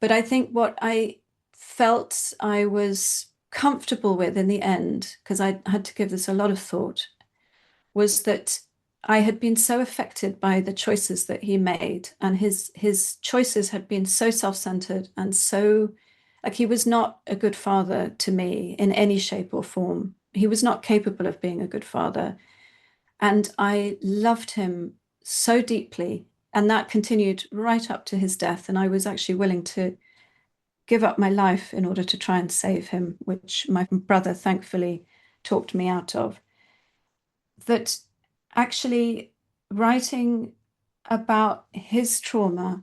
But I think what I felt I was comfortable with in the end, because I had to give this a lot of thought, was that I had been so affected by the choices that he made, and his choices had been so self-centered and so Like, he was not a good father to me in any shape or form. He was not capable of being a good father. And I loved him so deeply. And that continued right up to his death. And I was actually willing to give up my life in order to try and save him, which my brother thankfully talked me out of. That actually writing about his trauma,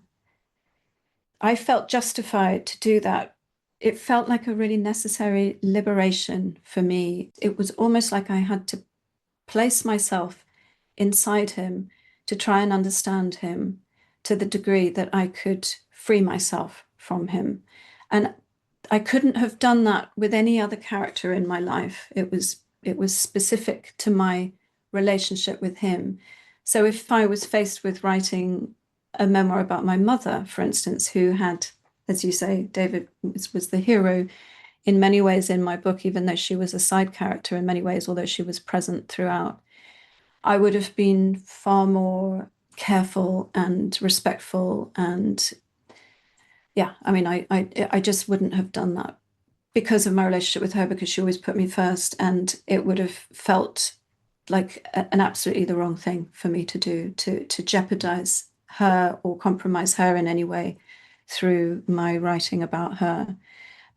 I felt justified to do that. It felt like a really necessary liberation for me. It was almost like I had to place myself inside him to try and understand him to the degree that I could free myself from him. And I couldn't have done that with any other character in my life. It was specific to my relationship with him. So if I was faced with writing a memoir about my mother, for instance, who had, as you say, David was the hero in many ways in my book, even though she was a side character in many ways, although she was present throughout, I would have been far more careful and respectful. And yeah, I mean, I just wouldn't have done that because of my relationship with her, because she always put me first. And it would have felt like an absolutely the wrong thing for me to do, to jeopardize her or compromise her in any way through my writing about her.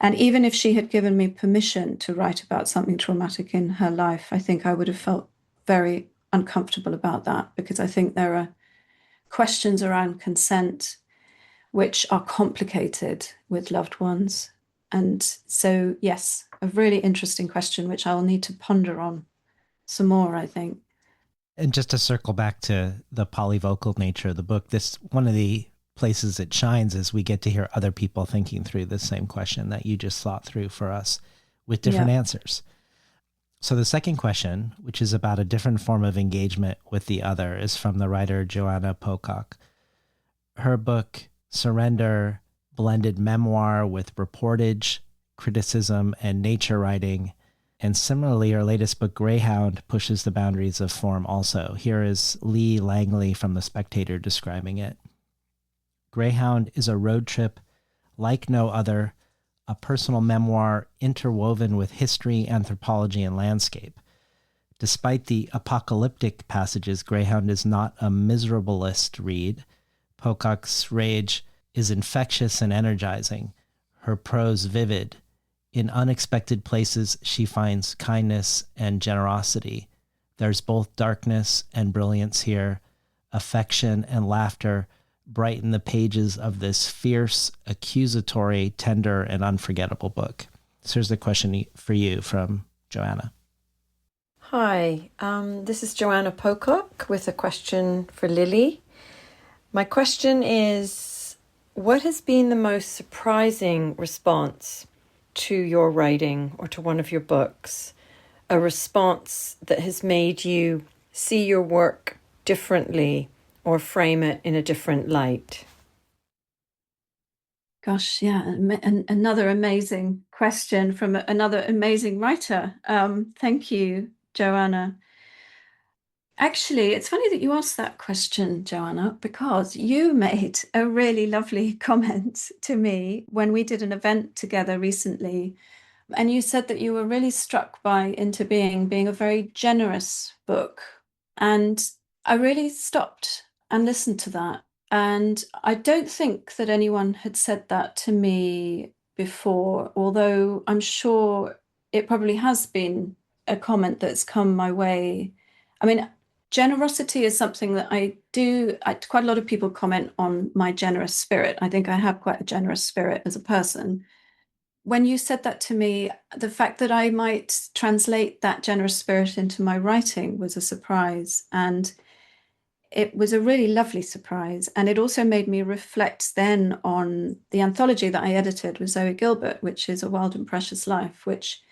And even if she had given me permission to write about something traumatic in her life, I think I would have felt very uncomfortable about that, because I think there are questions around consent which are complicated with loved ones. And so, yes, a really interesting question, which I'll need to ponder on some more, I think. And just to circle back to the polyvocal nature of the book, this one of the places it shines is we get to hear other people thinking through the same question that you just thought through for us with different answers. So the second question, which is about a different form of engagement with the other, is from the writer Joanna Pocock. Her book, Surrender, blended memoir with reportage, criticism, and nature writing. And similarly, her latest book, Greyhound, pushes the boundaries of form also. Here is Lee Langley from The Spectator describing it. Greyhound is a road trip like no other, a personal memoir interwoven with history, anthropology, and landscape. Despite the apocalyptic passages, Greyhound is not a miserablest read. Pocock's rage is infectious and energizing, her prose vivid. In unexpected places, she finds kindness and generosity. There's both darkness and brilliance here. Affection and laughter brighten the pages of this fierce, accusatory, tender, and unforgettable book. So here's the question for you from Joanna. Hi, this is Joanna Pocock with a question for Lily. My question is, what has been the most surprising response to your writing or to one of your books? A response that has made you see your work differently or frame it in a different light? Gosh, yeah, another amazing question from another amazing writer. Thank you, Joanna. Actually, it's funny that you asked that question, Joanna, because you made a really lovely comment to me when we did an event together recently. And you said that you were really struck by Into being a very generous book. And I really stopped and listened to that. And I don't think that anyone had said that to me before, although I'm sure it probably has been a comment that's come my way. I mean, generosity is something that quite a lot of people comment on my generous spirit. I think I have quite a generous spirit as a person. When you said that to me, the fact that I might translate that generous spirit into my writing was a surprise. And it was a really lovely surprise. And it also made me reflect then on the anthology that I edited with Zoe Gilbert, which is A Wild and Precious Life, which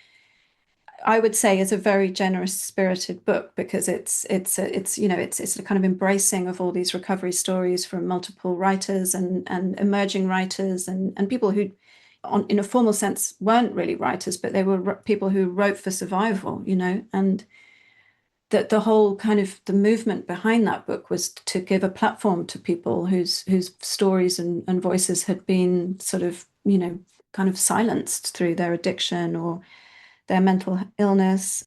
I would say is a very generous spirited book, because it's a kind of embracing of all these recovery stories from multiple writers and emerging writers and people who, in a formal sense, weren't really writers, but they were people who wrote for survival, and that the whole kind of the movement behind that book was to give a platform to people whose stories and voices had been sort of, kind of silenced through their addiction or their mental illness.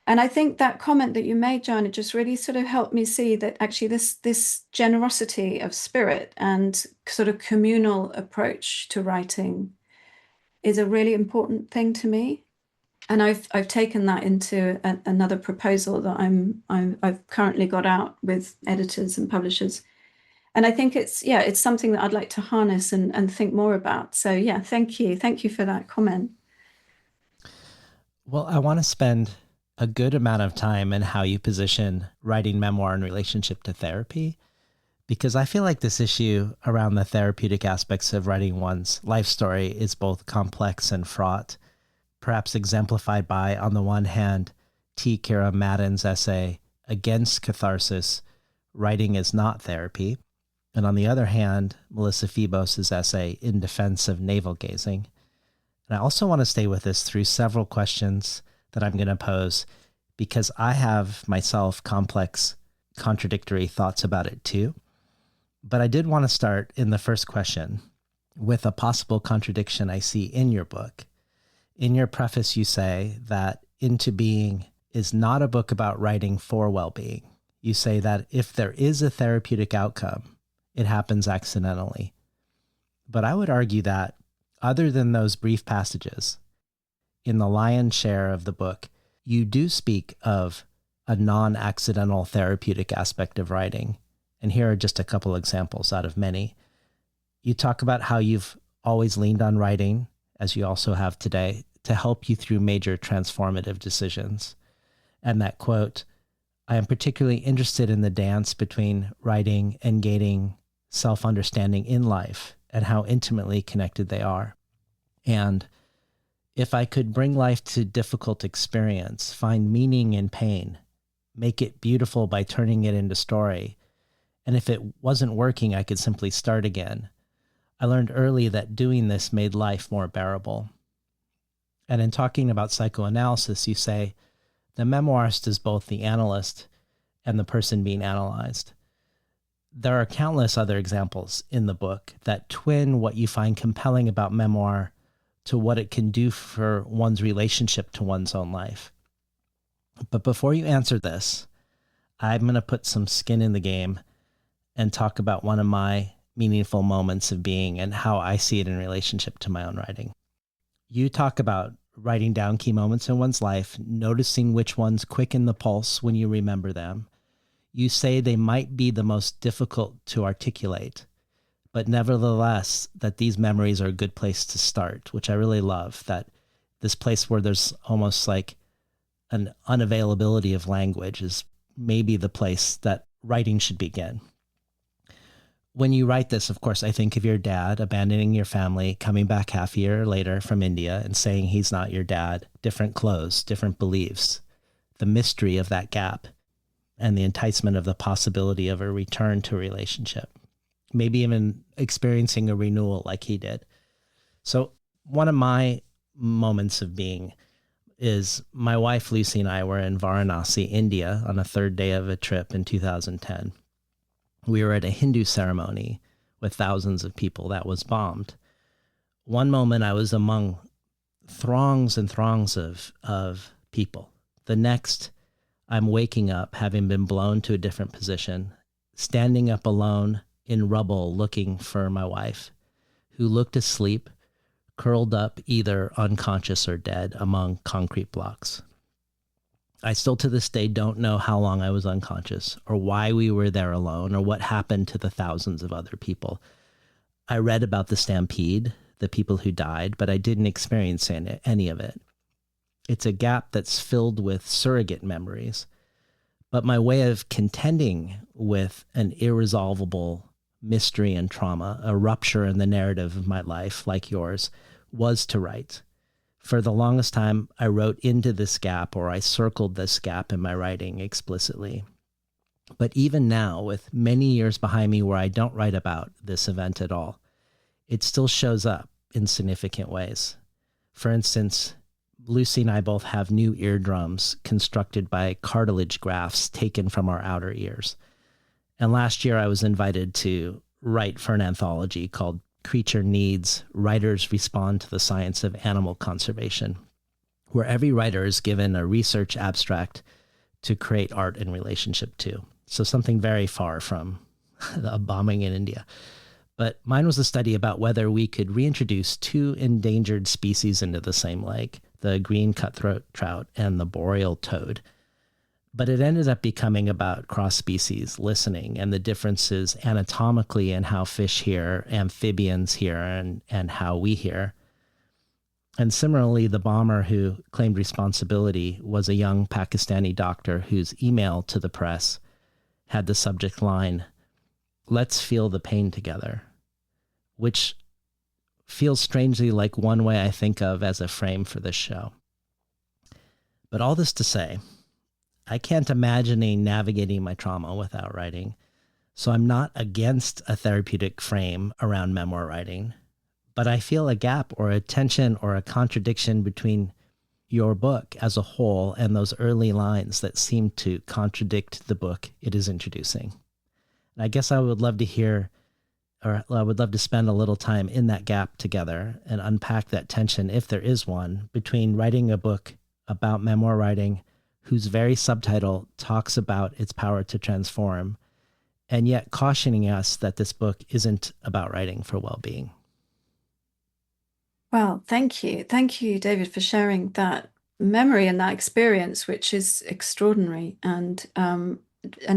And I think that comment that you made, John, it just really sort of helped me see that actually this generosity of spirit and sort of communal approach to writing is a really important thing to me. And I've taken that into another proposal that I've currently got out with editors and publishers. And I think it's something that I'd like to harness and think more about. So yeah, thank you for that comment. Well, I want to spend a good amount of time in how you position writing memoir in relationship to therapy, because I feel like this issue around the therapeutic aspects of writing one's life story is both complex and fraught, perhaps exemplified by, on the one hand, T. Kira Madden's essay, Against Catharsis, Writing is Not Therapy, and on the other hand, Melissa Phoebos' essay, In Defense of Navel Gazing. And I also want to stay with this through several questions that I'm going to pose, because I have myself complex, contradictory thoughts about it too. But I did want to start in the first question with a possible contradiction I see in your book. In your preface, you say that Into Being is not a book about writing for well-being. You say that if there is a therapeutic outcome, it happens accidentally. But I would argue that, other than those brief passages, in the lion's share of the book, you do speak of a non-accidental therapeutic aspect of writing. And here are just a couple examples out of many. You talk about how you've always leaned on writing, as you also have today, to help you through major transformative decisions. And that quote, I am particularly interested in the dance between writing and gaining self-understanding in life and how intimately connected they are. And if I could bring life to difficult experience, find meaning in pain, make it beautiful by turning it into story, and if it wasn't working, I could simply start again. I learned early that doing this made life more bearable. And in talking about psychoanalysis, you say, the memoirist is both the analyst and the person being analyzed. There are countless other examples in the book that twin what you find compelling about memoir to what it can do for one's relationship to one's own life. But before you answer this, I'm going to put some skin in the game and talk about one of my meaningful moments of being and how I see it in relationship to my own writing. You talk about writing down key moments in one's life, noticing which ones quicken the pulse when you remember them. You say they might be the most difficult to articulate, but nevertheless, that these memories are a good place to start, which I really love, that this place where there's almost like an unavailability of language is maybe the place that writing should begin. When you write this, of course, I think of your dad abandoning your family, coming back half a year later from India and saying he's not your dad, different clothes, different beliefs, the mystery of that gap, and the enticement of the possibility of a return to a relationship. Maybe even experiencing a renewal like he did. So one of my moments of being is my wife, Lucy, and I were in Varanasi, India, on a third day of a trip in 2010. We were at a Hindu ceremony with thousands of people that was bombed. One moment I was among throngs and throngs of people. The next, I'm waking up, having been blown to a different position, standing up alone in rubble looking for my wife, who looked asleep, curled up either unconscious or dead among concrete blocks. I still to this day don't know how long I was unconscious or why we were there alone or what happened to the thousands of other people. I read about the stampede, the people who died, but I didn't experience any of it. It's a gap that's filled with surrogate memories. But my way of contending with an irresolvable mystery and trauma, a rupture in the narrative of my life, like yours, was to write. For the longest time, I wrote into this gap, or I circled this gap in my writing explicitly. But even now, with many years behind me where I don't write about this event at all, it still shows up in significant ways. For instance, Lucy and I both have new eardrums constructed by cartilage grafts taken from our outer ears. And last year I was invited to write for an anthology called creature needs, writers respond to the science of animal conservation, where every writer is given a research abstract to create art in relationship to. So something very far from a bombing in India. But mine was a study about whether we could reintroduce two endangered species into the same lake, the green cutthroat trout and the boreal toad. But it ended up becoming about cross-species listening and the differences anatomically in how fish hear, amphibians hear, and how we hear. And similarly, the bomber who claimed responsibility was a young Pakistani doctor whose email to the press had the subject line, "Let's feel the pain together," which feels strangely like one way I think of as a frame for this show. But all this to say, I can't imagine navigating my trauma without writing, so I'm not against a therapeutic frame around memoir writing, but I feel a gap or a tension or a contradiction between your book as a whole and those early lines that seem to contradict the book it is introducing. And I guess I would love to hear, or I would love to spend a little time in that gap together and unpack that tension, if there is one, between writing a book about memoir writing whose very subtitle talks about its power to transform, and yet cautioning us that this book isn't about writing for well-being. Well, thank you. Thank you, David, for sharing that memory and that experience, which is extraordinary and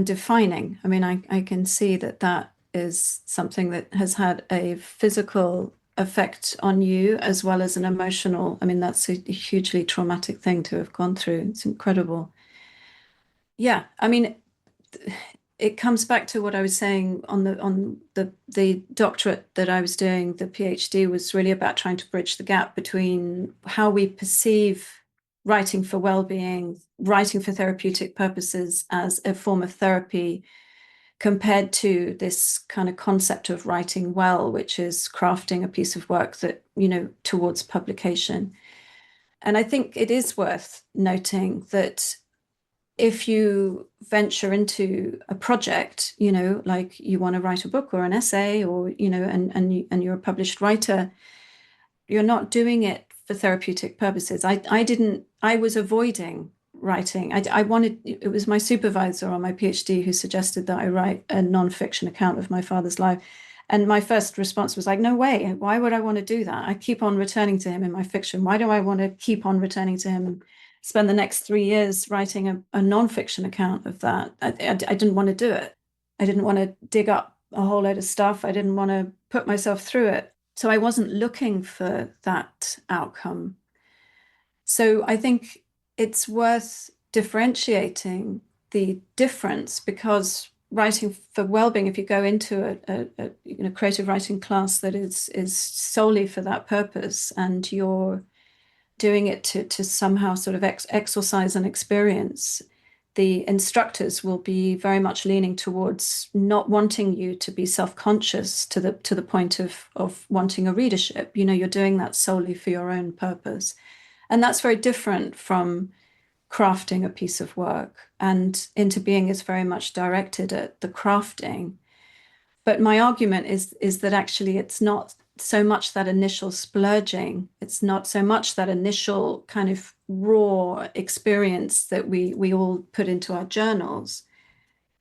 defining. I mean, I can see that is something that has had a physical effect on you as well as an emotional. I mean, that's a hugely traumatic thing to have gone through. It's incredible. Yeah, I mean, it comes back to what I was saying on the doctorate that I was doing. The PhD was really about trying to bridge the gap between how we perceive writing for well-being, writing for therapeutic purposes as a form of therapy, compared to this kind of concept of writing well, which is crafting a piece of work that, towards publication. And I think it is worth noting that if you venture into a project, like you want to write a book or an essay, or, and you're a published writer, you're not doing it for therapeutic purposes. I was avoiding writing. It was my supervisor on my PhD who suggested that I write a nonfiction account of my father's life. And my first response was like, no way. Why would I want to do that? I keep on returning to him in my fiction. Why do I want to keep on returning to him and spend the next 3 years writing a nonfiction account of that? I didn't want to do it. I didn't want to dig up a whole load of stuff. I didn't want to put myself through it. So I wasn't looking for that outcome. So I think it's worth differentiating the difference, because writing for well-being, if you go into a creative writing class that is solely for that purpose, and you're doing it to somehow sort of exercise an experience, the instructors will be very much leaning towards not wanting you to be self-conscious to the point of wanting a readership. You're doing that solely for your own purpose. And that's very different from crafting a piece of work. And Into Being is very much directed at the crafting. But my argument is that actually it's not so much that initial splurging. It's not so much that initial kind of raw experience that we all put into our journals.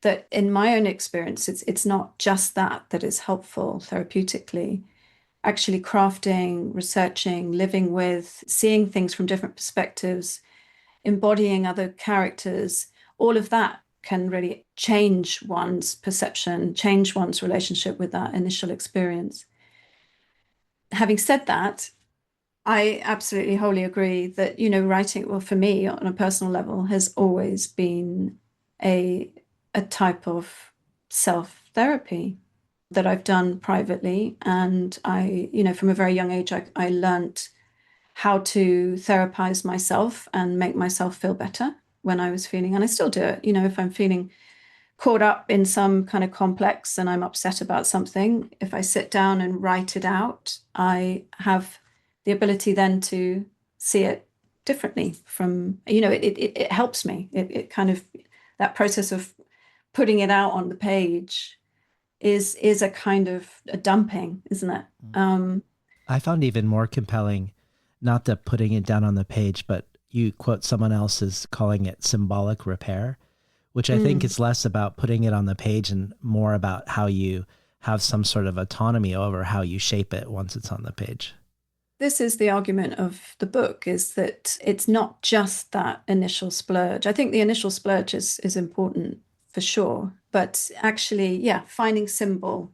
That in my own experience, it's not just that is helpful therapeutically. Actually crafting, researching, living with, seeing things from different perspectives, embodying other characters, all of that can really change one's perception, change one's relationship with that initial experience. Having said that, I absolutely wholly agree that, writing, well, for me on a personal level, has always been a type of self-therapy that I've done privately. And I, from a very young age, I learned how to therapize myself and make myself feel better when I was feeling, and I still do it, if I'm feeling caught up in some kind of complex and I'm upset about something, if I sit down and write it out, I have the ability then to see it differently from, it helps me. It kind of, that process of putting it out on the page is a kind of a dumping, isn't it? I found even more compelling, not the putting it down on the page, but you quote someone else as calling it symbolic repair, which I think is less about putting it on the page and more about how you have some sort of autonomy over how you shape it once it's on the page. This is the argument of the book, is that it's not just that initial splurge. I think the initial splurge is important for sure, but actually, yeah, finding symbol,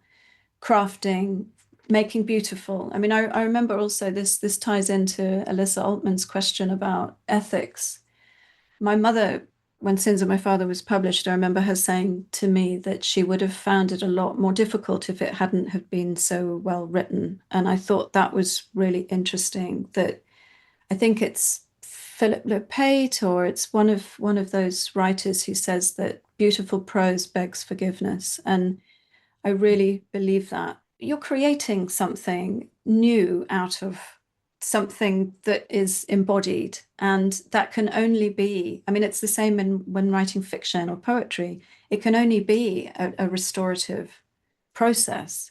crafting, making beautiful. I mean, I remember also this ties into Alyssa Altman's question about ethics. My mother, when Sins of My Father was published, I remember her saying to me that she would have found it a lot more difficult if it hadn't have been so well written. And I thought that was really interesting, that I think it's Philip Lepate, or it's one of those writers who says that beautiful prose begs forgiveness. And I really believe that. You're creating something new out of something that is embodied, and that can only be, I mean, it's the same when writing fiction or poetry. It can only be a restorative process.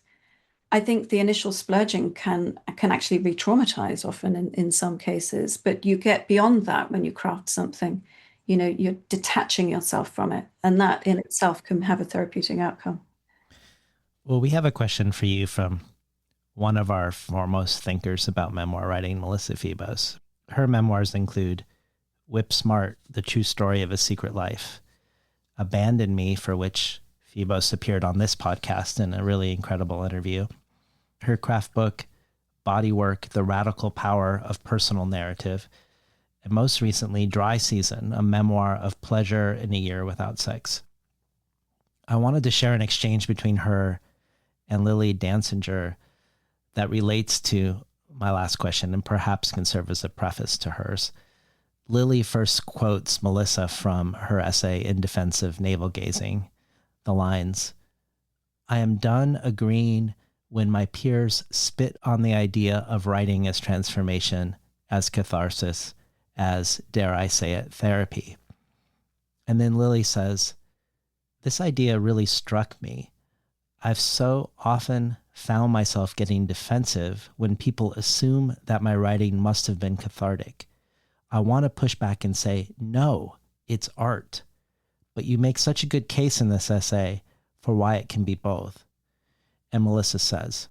I think the initial splurging can actually re-traumatize often in some cases, but you get beyond that when you craft something. You're detaching yourself from it, and that in itself can have a therapeutic outcome. Well, we have a question for you from one of our foremost thinkers about memoir writing, Melissa Febos. Her memoirs include Whip Smart, The True Story of a Secret Life, Abandon Me, for which Febos appeared on this podcast in a really incredible interview, her craft book, Bodywork, The Radical Power of Personal Narrative, and most recently, Dry Season, a memoir of pleasure in a year without sex. I wanted to share an exchange between her and Lily Dansinger that relates to my last question and perhaps can serve as a preface to hers. Lily first quotes Melissa from her essay In Defense of Navel Gazing, the lines, "I am done agreeing when my peers spit on the idea of writing as transformation, as catharsis, as, dare I say it, therapy." And then Lily says, "This idea really struck me. I've so often found myself getting defensive when people assume that my writing must have been cathartic. I want to push back and say, no, it's art. But you make such a good case in this essay for why it can be both." And Melissa says,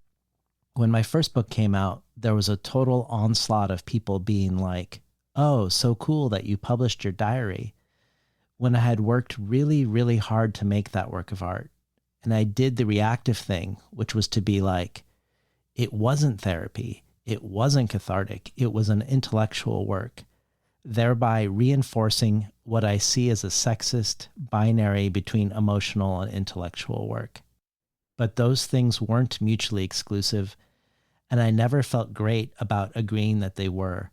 "When my first book came out, there was a total onslaught of people being like, oh, so cool that you published your diary, when I had worked really, really hard to make that work of art. And I did the reactive thing, which was to be like, it wasn't therapy, it wasn't cathartic, it was an intellectual work, thereby reinforcing what I see as a sexist binary between emotional and intellectual work. But those things weren't mutually exclusive, and I never felt great about agreeing that they were,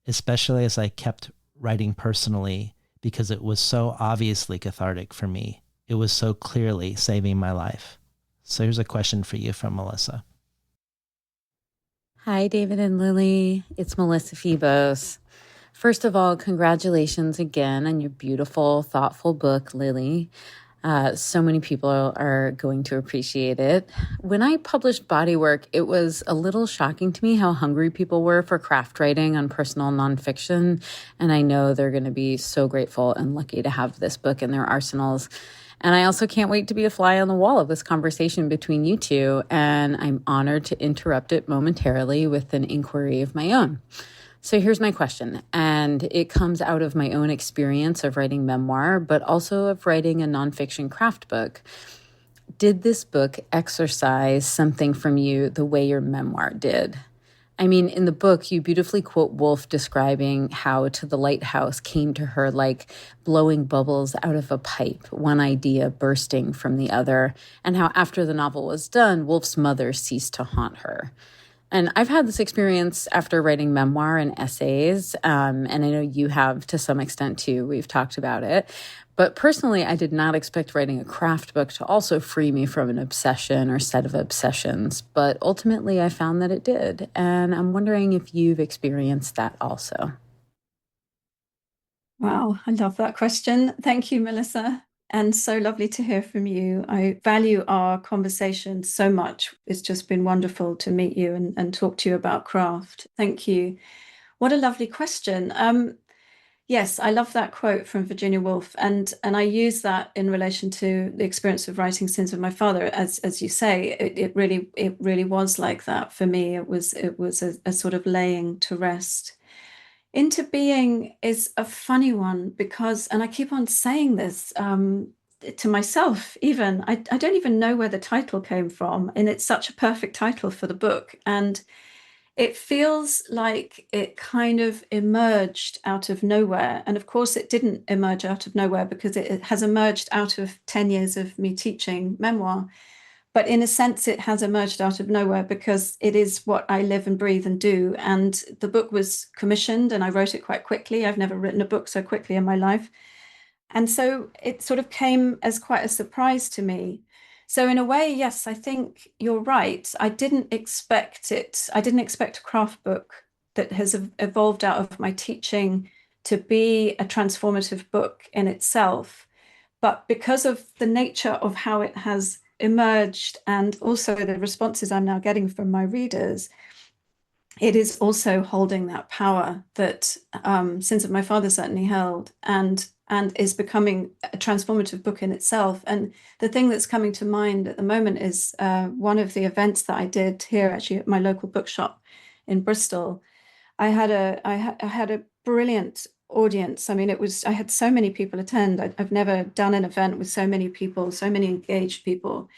especially as I kept writing personally, because it was so obviously cathartic for me. It was so clearly saving my life." So here's a question for you from Melissa. Hi, David and Lily. It's Melissa Febos. First of all, congratulations again on your beautiful, thoughtful book, Lily. So many people are going to appreciate it. When I published Bodywork, it was a little shocking to me how hungry people were for craft writing on personal nonfiction. And I know they're going to be so grateful and lucky to have this book in their arsenals. And I also can't wait to be a fly on the wall of this conversation between you two. And I'm honored to interrupt it momentarily with an inquiry of my own. So here's my question, and it comes out of my own experience of writing memoir, but also of writing a nonfiction craft book. Did this book exercise something from you the way your memoir did? I mean, in the book, you beautifully quote Woolf describing how To the Lighthouse came to her like blowing bubbles out of a pipe, one idea bursting from the other, and how after the novel was done, Woolf's mother ceased to haunt her. And I've had this experience after writing memoir and essays, and I know you have to some extent too. We've talked about it. But personally, I did not expect writing a craft book to also free me from an obsession or set of obsessions. But ultimately, I found that it did. And I'm wondering if you've experienced that also. Wow, I love that question. Thank you, Melissa. And so lovely to hear from you. I value our conversation so much. It's just been wonderful to meet you and talk to you about craft. Thank you. What a lovely question. Yes, I love that quote from Virginia Woolf, and I use that in relation to the experience of writing Sins of My Father. As you say, it really was like that for me. It was a sort of laying to rest. Into Being is a funny one because, and I keep on saying this to myself, even I don't even know where the title came from, and it's such a perfect title for the book, and it feels like it kind of emerged out of nowhere. And of course, it didn't emerge out of nowhere because it has emerged out of 10 years of me teaching memoir. But in a sense, it has emerged out of nowhere because it is what I live and breathe and do. And the book was commissioned and I wrote it quite quickly. I've never written a book so quickly in my life. And so it sort of came as quite a surprise to me. So in a way, yes, I think you're right. I didn't expect it. I didn't expect a craft book that has evolved out of my teaching to be a transformative book in itself. But because of the nature of how it has emerged and also the responses I'm now getting from my readers, it is also holding that power that Sins of My Father certainly held, and is becoming a transformative book in itself. And the thing that's coming to mind at the moment is one of the events that I did here, actually at my local bookshop in Bristol. I had a brilliant audience. I mean, I had so many people attend. I've never done an event with so many people, so many engaged people.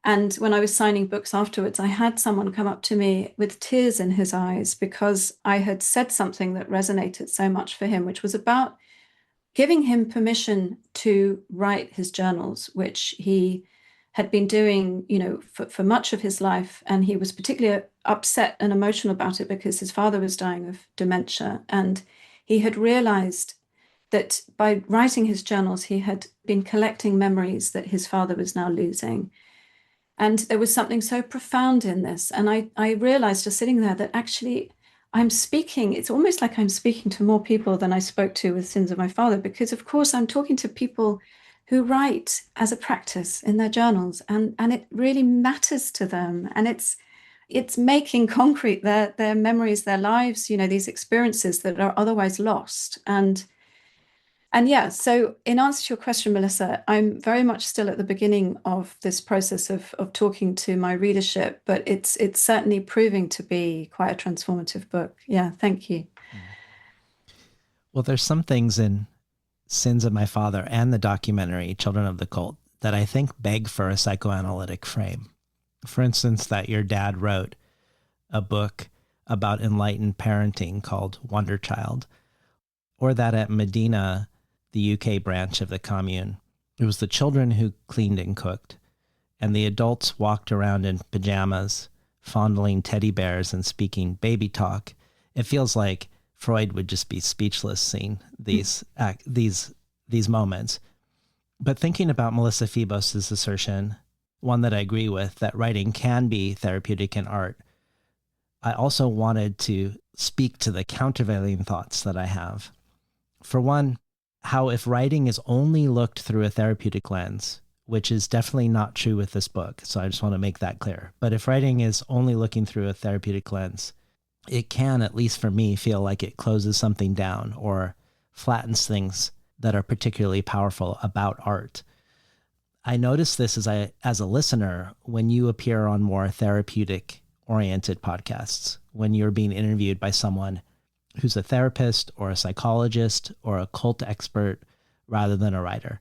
And when I was signing books afterwards, I had someone come up to me with tears in his eyes because I had said something that resonated so much for him, which was about giving him permission to write his journals, which he had been doing, for much of his life. And he was particularly upset and emotional about it because his father was dying of dementia. And he had realized that by writing his journals, he had been collecting memories that his father was now losing. And there was something so profound in this. And I realized just sitting there that actually it's almost like I'm speaking to more people than I spoke to with Sins of My Father, because of course I'm talking to people who write as a practice in their journals, and it really matters to them. And it's making concrete their memories, their lives, these experiences that are otherwise lost. And yeah, so in answer to your question, Melissa, I'm very much still at the beginning of this process of talking to my readership, but it's certainly proving to be quite a transformative book. Yeah, thank you. Well, there's some things in Sins of My Father and the documentary Children of the Cult that I think beg for a psychoanalytic frame. For instance, that your dad wrote a book about enlightened parenting called Wonder Child, or that at Medina, the UK branch of the commune, it was the children who cleaned and cooked, and the adults walked around in pajamas, fondling teddy bears and speaking baby talk. It feels like Freud would just be speechless seeing these moments. But thinking about Melissa Febos's assertion, one that I agree with, that writing can be therapeutic in art, I also wanted to speak to the countervailing thoughts that I have. For one, how if writing is only looked through a therapeutic lens, which is definitely not true with this book, so I just want to make that clear. But if writing is only looking through a therapeutic lens, it can, at least for me, feel like it closes something down or flattens things that are particularly powerful about art. I notice this as a listener when you appear on more therapeutic-oriented podcasts, when you're being interviewed by someone who's a therapist or a psychologist or a cult expert rather than a writer.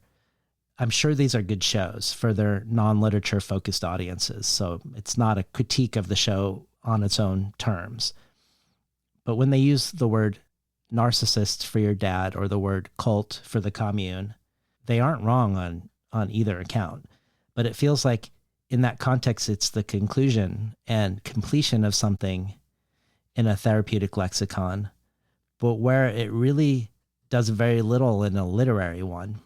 I'm sure these are good shows for their non-literature focused audiences, so it's not a critique of the show on its own terms. But when they use the word narcissist for your dad or the word cult for the commune, they aren't wrong on either account. But it feels like in that context, it's the conclusion and completion of something in a therapeutic lexicon, but where it really does very little in a literary one.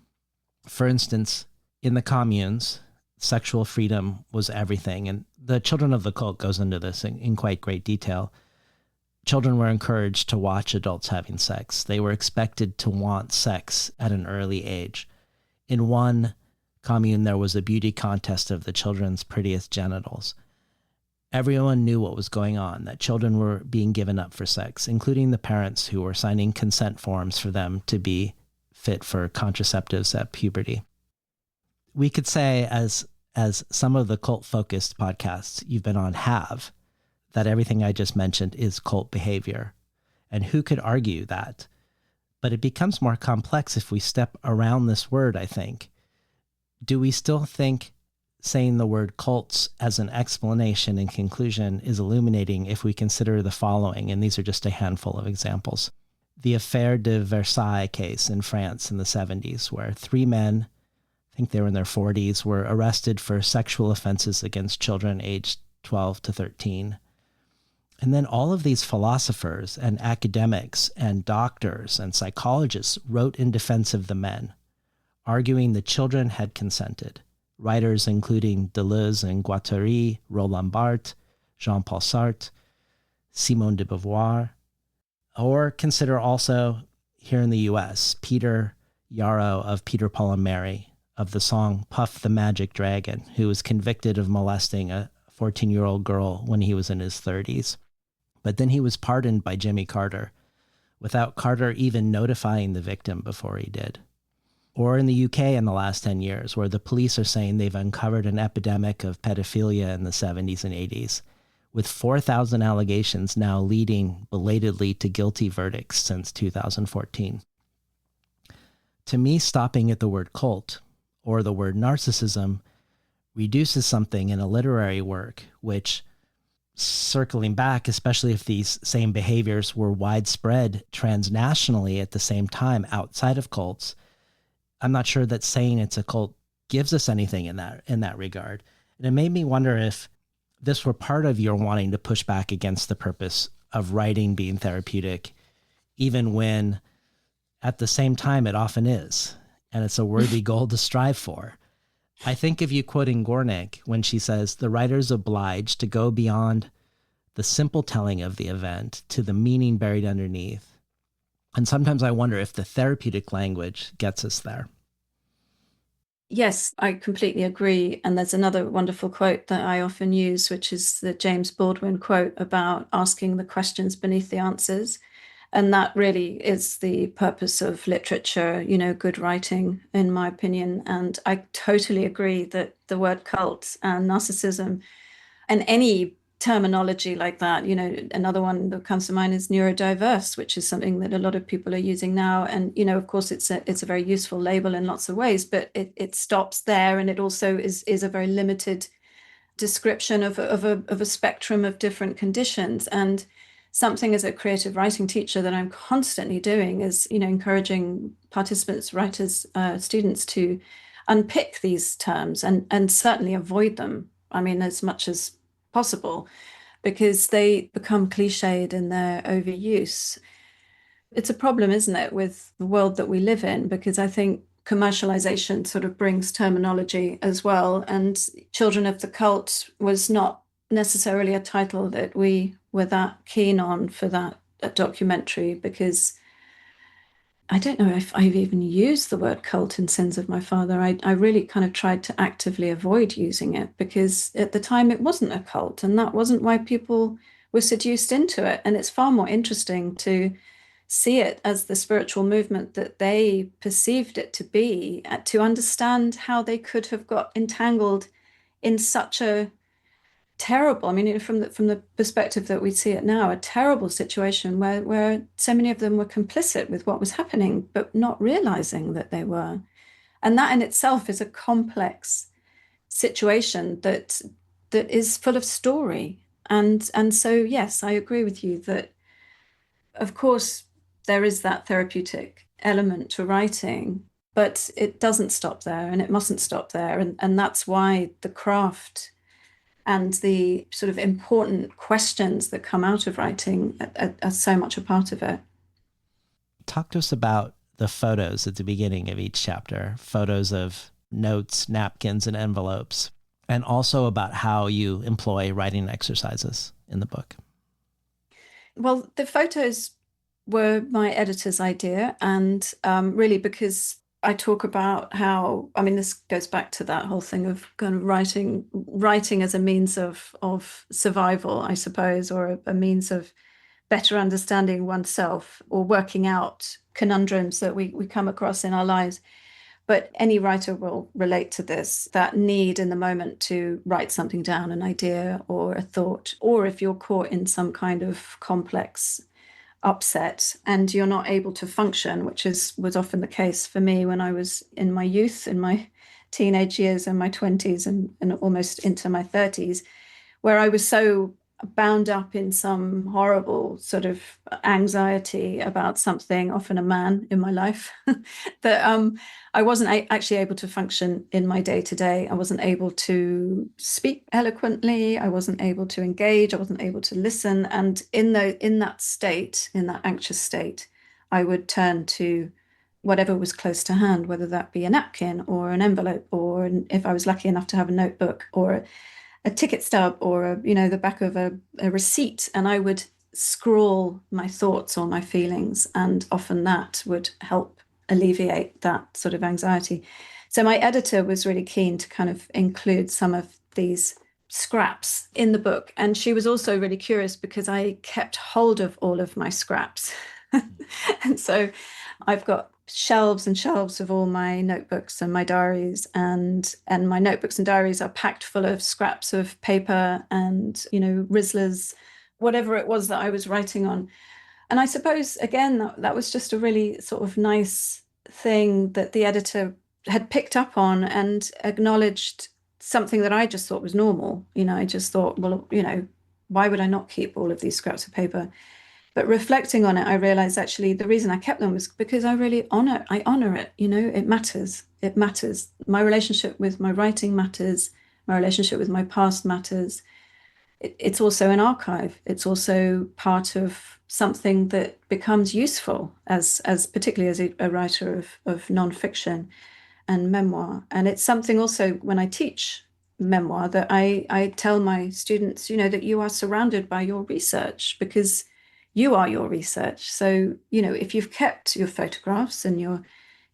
For instance, in the communes, sexual freedom was everything. And the Children of the Cult goes into this in quite great detail. Children were encouraged to watch adults having sex. They were expected to want sex at an early age. In one commune, there was a beauty contest of the children's prettiest genitals. Everyone knew what was going on, that children were being given up for sex, including the parents who were signing consent forms for them to be fit for contraceptives at puberty. We could say, as some of the cult-focused podcasts you've been on have, that everything I just mentioned is cult behavior. And who could argue that? But it becomes more complex if we step around this word, I think. Do we still think saying the word cults as an explanation and conclusion is illuminating if we consider the following? And these are just a handful of examples. The Affaire de Versailles case in France in the 70s, where 3 men, I think they were in their 40s, were arrested for sexual offenses against children aged 12 to 13. And then all of these philosophers and academics and doctors and psychologists wrote in defense of the men, arguing the children had consented. Writers including Deleuze and Guattari, Roland Barthes, Jean-Paul Sartre, Simone de Beauvoir. Or consider also, here in the US, Peter Yarrow of Peter, Paul and Mary, of the song Puff the Magic Dragon, who was convicted of molesting a 14-year-old girl when he was in his 30s. But then he was pardoned by Jimmy Carter, without Carter even notifying the victim before he did. Or in the UK in the last 10 years, where the police are saying they've uncovered an epidemic of pedophilia in the 70s and 80s, with 4,000 allegations now leading belatedly to guilty verdicts since 2014. To me, stopping at the word cult or the word narcissism reduces something in a literary work, which, circling back, especially if these same behaviors were widespread transnationally at the same time outside of cults, I'm not sure that saying it's a cult gives us anything in that regard. And it made me wonder if this were part of your wanting to push back against the purpose of writing being therapeutic, even when at the same time it often is, and it's a worthy goal to strive for. I think of you quoting Gornick when she says, the writer's obliged to go beyond the simple telling of the event to the meaning buried underneath. And sometimes I wonder if the therapeutic language gets us there. Yes, I completely agree. And there's another wonderful quote that I often use, which is the James Baldwin quote about asking the questions beneath the answers. And that really is the purpose of literature, good writing, in my opinion. And I totally agree that the word cult and narcissism and any terminology like that, another one that comes to mind is neurodiverse, which is something that a lot of people are using now. And, of course, it's a very useful label in lots of ways, but it stops there. And it also is a very limited description of a spectrum of different conditions. And something as a creative writing teacher that I'm constantly doing is, encouraging participants, writers, students to unpick these terms and certainly avoid them. I mean, as much as possible, because they become cliched in their overuse. It's a problem, isn't it, with the world that we live in, because I think commercialization sort of brings terminology as well. And Children of the Cult was not necessarily a title that we were that keen on for that documentary, because I don't know if I've even used the word cult in Sins of My Father. I really kind of tried to actively avoid using it, because at the time it wasn't a cult, and that wasn't why people were seduced into it. And it's far more interesting to see it as the spiritual movement that they perceived it to be, to understand how they could have got entangled in such a terrible, I mean, from the perspective that we see it now, a terrible situation where so many of them were complicit with what was happening, but not realizing that they were. And that in itself is a complex situation that is full of story. And so, yes, I agree with you that, of course, there is that therapeutic element to writing, but it doesn't stop there, and it mustn't stop there. And that's why the craft and the sort of important questions that come out of writing are so much a part of it. Talk to us about the photos at the beginning of each chapter, photos of notes, napkins, and envelopes, and also about how you employ writing exercises in the book. Well, the photos were my editor's idea, and really because I talk about how, I mean, this goes back to that whole thing of kind of writing as a means of survival, I suppose, or a means of better understanding oneself or working out conundrums that we come across in our lives. But any writer will relate to this, that need in the moment to write something down, an idea or a thought, or if you're caught in some kind of complex upset and you're not able to function, which was often the case for me when I was in my youth, in my teenage years and my 20s and almost into my 30s, where I was so bound up in some horrible sort of anxiety about something, often a man in my life, that I wasn't actually able to function in my day to day. I wasn't able to speak eloquently. I wasn't able to engage. I wasn't able to listen. And in that state, in that anxious state, I would turn to whatever was close to hand, whether that be a napkin or an envelope, or if I was lucky enough to have a notebook or a ticket stub or the back of a receipt, and I would scrawl my thoughts or my feelings, and often that would help alleviate that sort of anxiety. So my editor was really keen to kind of include some of these scraps in the book, and she was also really curious because I kept hold of all of my scraps. And so I've got shelves and shelves of all my notebooks and my diaries, and my notebooks and diaries are packed full of scraps of paper and Rizzlers, whatever it was that I was writing on. And I suppose again that was just a really sort of nice thing that the editor had picked up on and acknowledged something that I just thought was normal. I just thought, well, why would I not keep all of these scraps of paper? But reflecting on it, I realized actually the reason I kept them was because I really honor it. It matters. It matters. My relationship with my writing matters. My relationship with my past matters. It's also an archive. It's also part of something that becomes useful as particularly as a writer of nonfiction and memoir. And it's something also when I teach memoir that I tell my students, that you are surrounded by your research because you are your research. So, if you've kept your photographs and your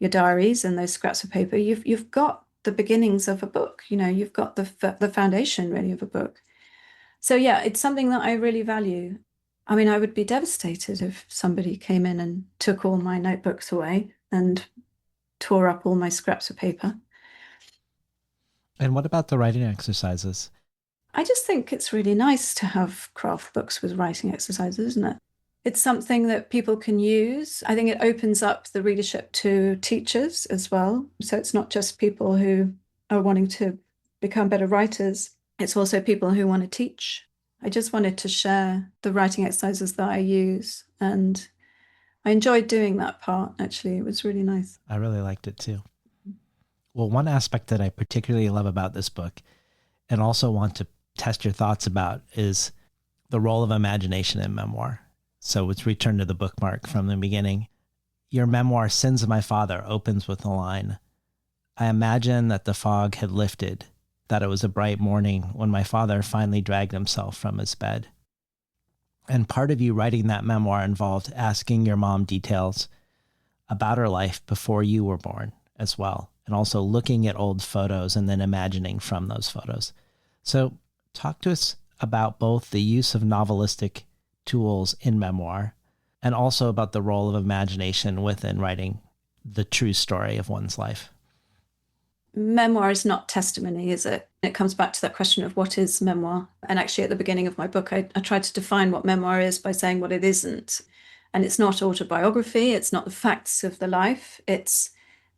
diaries and those scraps of paper, you've got the beginnings of a book. You've got the foundation really of a book. So yeah, it's something that I really value. I mean, I would be devastated if somebody came in and took all my notebooks away and tore up all my scraps of paper. And what about the writing exercises? I just think it's really nice to have craft books with writing exercises, isn't it? It's something that people can use. I think it opens up the readership to teachers as well. So it's not just people who are wanting to become better writers. It's also people who want to teach. I just wanted to share the writing exercises that I use. And I enjoyed doing that part, actually. It was really nice. I really liked it too. Well, one aspect that I particularly love about this book and also want to test your thoughts about is the role of imagination in memoir. So let's return to the bookmark from the beginning. Your memoir, Sins of My Father, opens with the line, I imagine that the fog had lifted, that it was a bright morning when my father finally dragged himself from his bed. And part of you writing that memoir involved asking your mom details about her life before you were born as well, and also looking at old photos and then imagining from those photos. So talk to us about both the use of novelistic tools in memoir and also about the role of imagination within writing the true story of one's life. Memoir is not testimony, is it? It comes back to that question of what is memoir. And actually at the beginning of my book, I tried to define what memoir is by saying what it isn't. And it's not autobiography. It's not the facts of the life. It's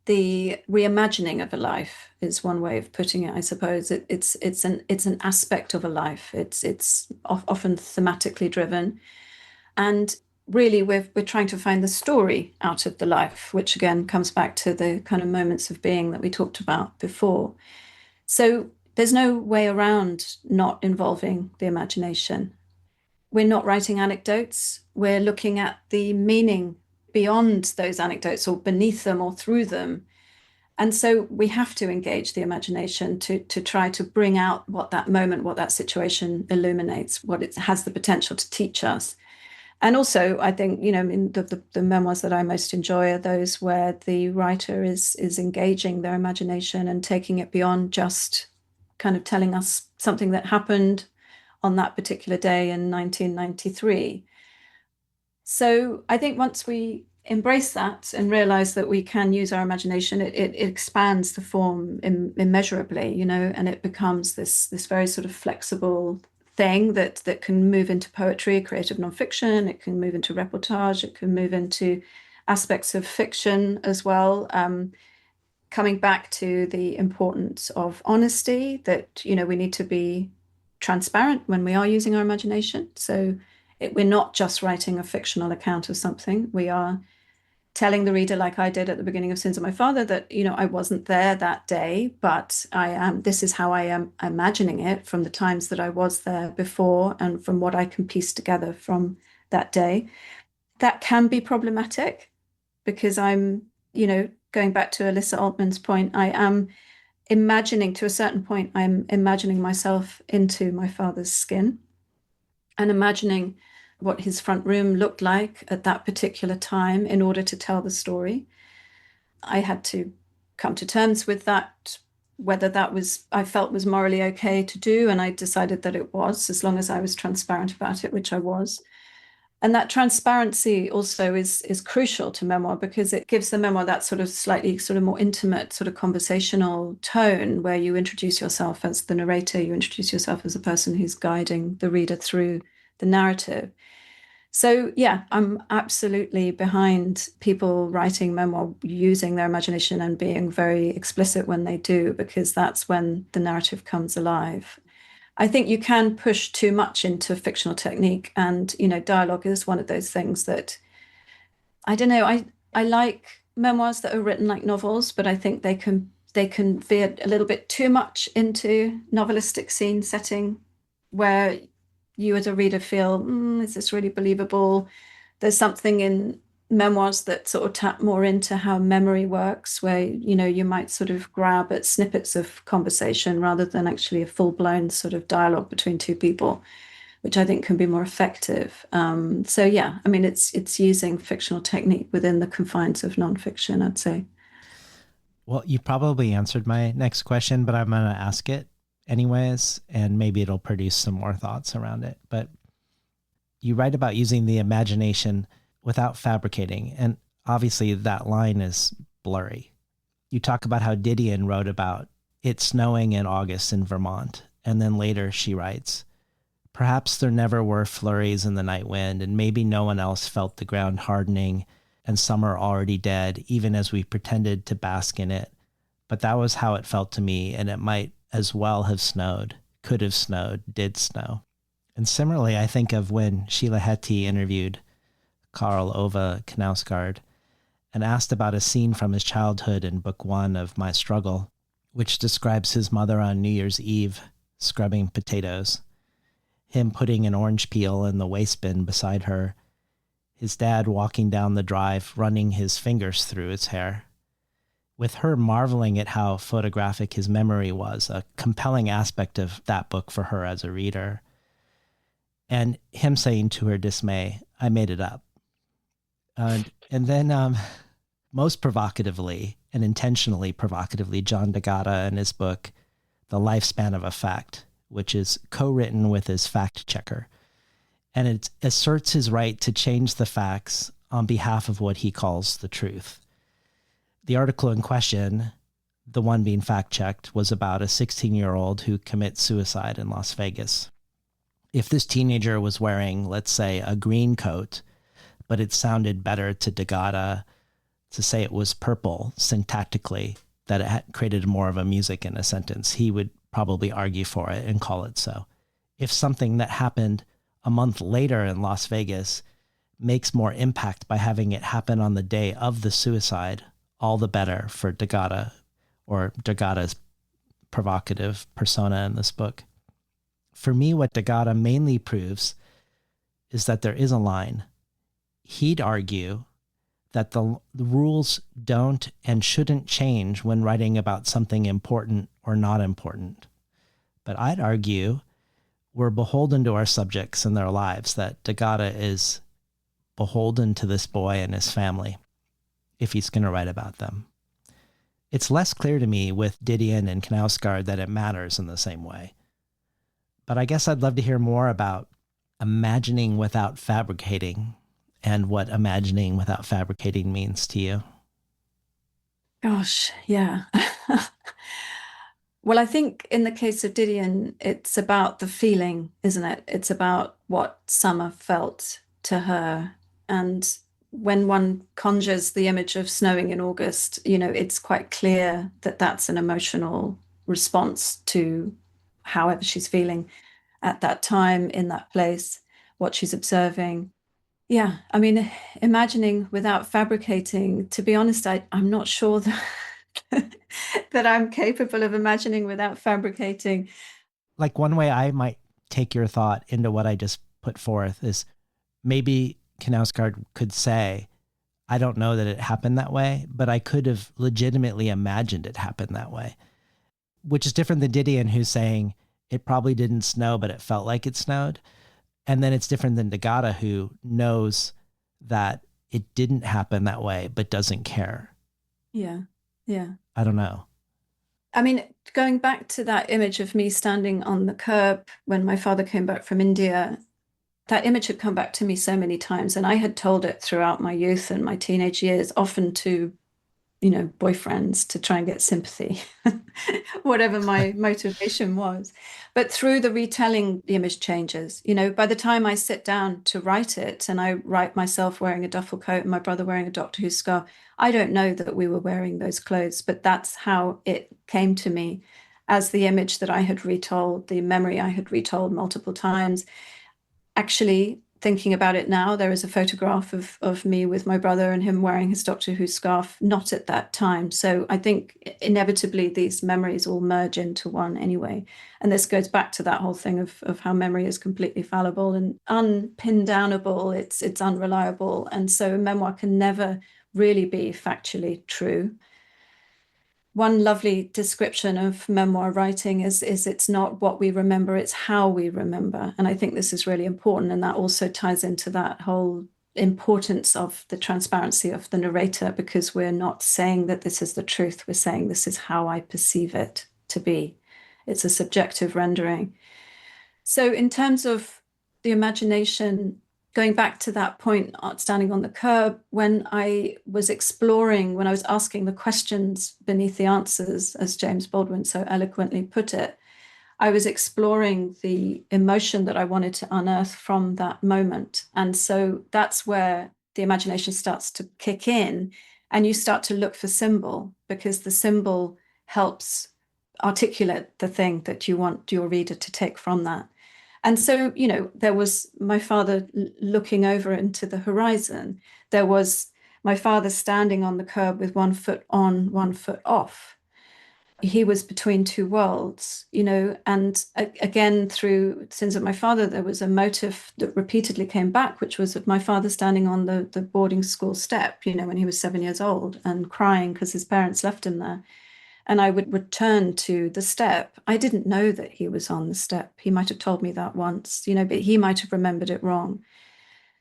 the reimagining of a life is one way of putting it, I suppose. It's an aspect of a life. It's often thematically driven. And really, we're trying to find the story out of the life, which again comes back to the kind of moments of being that we talked about before. So there's no way around not involving the imagination. We're not writing anecdotes. We're looking at the meaning beyond those anecdotes or beneath them or through them. And so we have to engage the imagination to try to bring out what that moment, what that situation illuminates, what it has the potential to teach us. And also, I think, in the memoirs that I most enjoy are those where the writer is engaging their imagination and taking it beyond just kind of telling us something that happened on that particular day in 1993. So I think once we embrace that and realize that we can use our imagination, it expands the form immeasurably, and it becomes this very sort of flexible thing that can move into poetry, creative nonfiction. It can move into reportage. It can move into aspects of fiction as well. Coming back to the importance of honesty, that we need to be transparent when we are using our imagination. So we're not just writing a fictional account of something. We are telling the reader, like I did at the beginning of Sins of My Father, that I wasn't there that day, but this is how I am imagining it from the times that I was there before and from what I can piece together from that day. That can be problematic because I'm, going back to Alyssa Altman's point, I am imagining, to a certain point, I'm imagining myself into my father's skin and imagining what his front room looked like at that particular time in order to tell the story. I had to come to terms with that, whether that I felt was morally okay to do, and I decided that it was, as long as I was transparent about it, which I was. And that transparency also is crucial to memoir, because it gives the memoir that sort of slightly sort of more intimate sort of conversational tone, where you introduce yourself as the narrator, you introduce yourself as a person who's guiding the reader through the narrative. So yeah, I'm absolutely behind people writing memoir using their imagination and being very explicit when they do, because that's when the narrative comes alive. I think you can push too much into fictional technique, and dialogue is one of those things that, I don't know, I like memoirs that are written like novels, but I think they can veer a little bit too much into novelistic scene setting, where you as a reader feel, is this really believable? There's something in memoirs that sort of tap more into how memory works, where you might sort of grab at snippets of conversation rather than actually a full-blown sort of dialogue between two people, which I think can be more effective. So yeah, I mean, it's using fictional technique within the confines of nonfiction, I'd say. Well, you probably answered my next question, but I'm going to ask it anyways, and maybe it'll produce some more thoughts around it. But you write about using the imagination without fabricating, and obviously that line is blurry. You talk about how Didion wrote about it snowing in August in Vermont, and then later she writes, perhaps there never were flurries in the night wind, and maybe no one else felt the ground hardening and summer already dead, even as we pretended to bask in it. But that was how it felt to me, and it might as well have snowed, could have snowed, did snow. And similarly, I think of when Sheila Heti interviewed Karl Ove Knausgaard and asked about a scene from his childhood in book 1 of My Struggle, which describes his mother on New Year's Eve scrubbing potatoes, him putting an orange peel in the waste bin beside her, his dad walking down the drive, running his fingers through his hair, with her marveling at how photographic his memory was, a compelling aspect of that book for her as a reader, and him saying to her dismay, I made it up. And then most provocatively and intentionally provocatively, John D'Agata in his book, The Lifespan of a Fact, which is co-written with his fact checker. And it asserts his right to change the facts on behalf of what he calls the truth. The article in question, the one being fact-checked, was about a 16-year-old who commits suicide in Las Vegas. If this teenager was wearing, let's say, a green coat, but it sounded better to D'Agata to say it was purple syntactically, that it had created more of a music in a sentence, he would probably argue for it and call it so. If something that happened a month later in Las Vegas makes more impact by having it happen on the day of the suicide, all the better for D'Agata, or D'Agata's provocative persona in this book. For me, what D'Agata mainly proves is that there is a line. He'd argue that the rules don't and shouldn't change when writing about something important or not important. But I'd argue we're beholden to our subjects and their lives, that D'Agata is beholden to this boy and his family if he's going to write about them. It's less clear to me with Didion and Knausgaard that it matters in the same way. But I guess I'd love to hear more about imagining without fabricating and what imagining without fabricating means to you. Gosh, yeah. Well, I think in the case of Didion, it's about the feeling, isn't it? It's about what summer felt to her. And when one conjures the image of snowing in August, it's quite clear that that's an emotional response to however she's feeling at that time, in that place, what she's observing. Yeah, I mean, imagining without fabricating, to be honest, I'm not sure that that I'm capable of imagining without fabricating. Like one way I might take your thought into what I just put forth is maybe Knausgaard could say, I don't know that it happened that way, but I could have legitimately imagined it happened that way, which is different than Didion, who's saying it probably didn't snow, but it felt like it snowed. And then it's different than Nagata, who knows that it didn't happen that way, but doesn't care. Yeah, yeah. I don't know. I mean, going back to that image of me standing on the curb when my father came back from India, that image had come back to me so many times. And I had told it throughout my youth and my teenage years, often to, boyfriends, to try and get sympathy, whatever my motivation was. But through the retelling, the image changes. By the time I sit down to write it, and I write myself wearing a duffel coat and my brother wearing a Doctor Who scarf, I don't know that we were wearing those clothes, but that's how it came to me as the image that I had retold, the memory I had retold multiple times. Actually, thinking about it now, there is a photograph of me with my brother and him wearing his Doctor Who scarf, not at that time. So I think inevitably these memories all merge into one anyway. And this goes back to that whole thing of how memory is completely fallible and unpin-downable. It's unreliable. And so a memoir can never really be factually true. One lovely description of memoir writing is it's not what we remember, it's how we remember. And I think this is really important. And that also ties into that whole importance of the transparency of the narrator, because we're not saying that this is the truth. We're saying this is how I perceive it to be. It's a subjective rendering. So in terms of the imagination, going back to that point, standing on the curb, when I was asking the questions beneath the answers, as James Baldwin so eloquently put it, I was exploring the emotion that I wanted to unearth from that moment. And so that's where the imagination starts to kick in, and you start to look for symbol, because the symbol helps articulate the thing that you want your reader to take from that. And so, there was my father looking over into the horizon. There was my father standing on the curb with one foot on, one foot off. He was between two worlds, and again, through Sins of My Father, there was a motif that repeatedly came back, which was of my father standing on the boarding school step, when he was 7 years old, and crying because his parents left him there. And I would return to the step. I didn't know that he was on the step. He might have told me that once, but he might have remembered it wrong.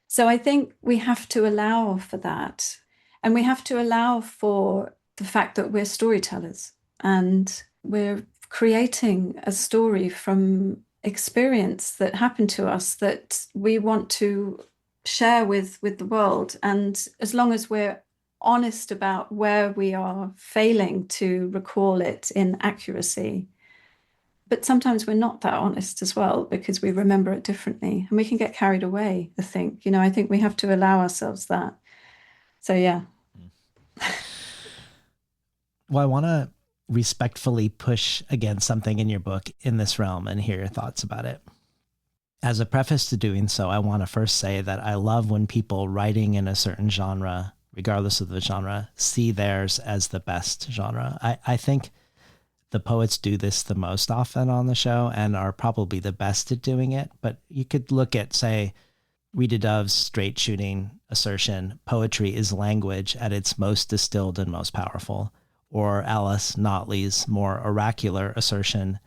So I think we have to allow for that. And we have to allow for the fact that we're storytellers and we're creating a story from experience that happened to us that we want to share with the world. And as long as we're honest about where we are failing to recall it in accuracy. But sometimes we're not that honest as well, because we remember it differently and we can get carried away, I think. I think we have to allow ourselves that. So, yeah. Well, I want to respectfully push against something in your book in this realm and hear your thoughts about it. As a preface to doing so, I want to first say that I love when people writing in a certain genre, regardless of the genre, see theirs as the best genre. I think the poets do this the most often on the show and are probably the best at doing it. But you could look at, say, Rita Dove's straight shooting assertion, poetry is language at its most distilled and most powerful. Or Alice Notley's more oracular assertion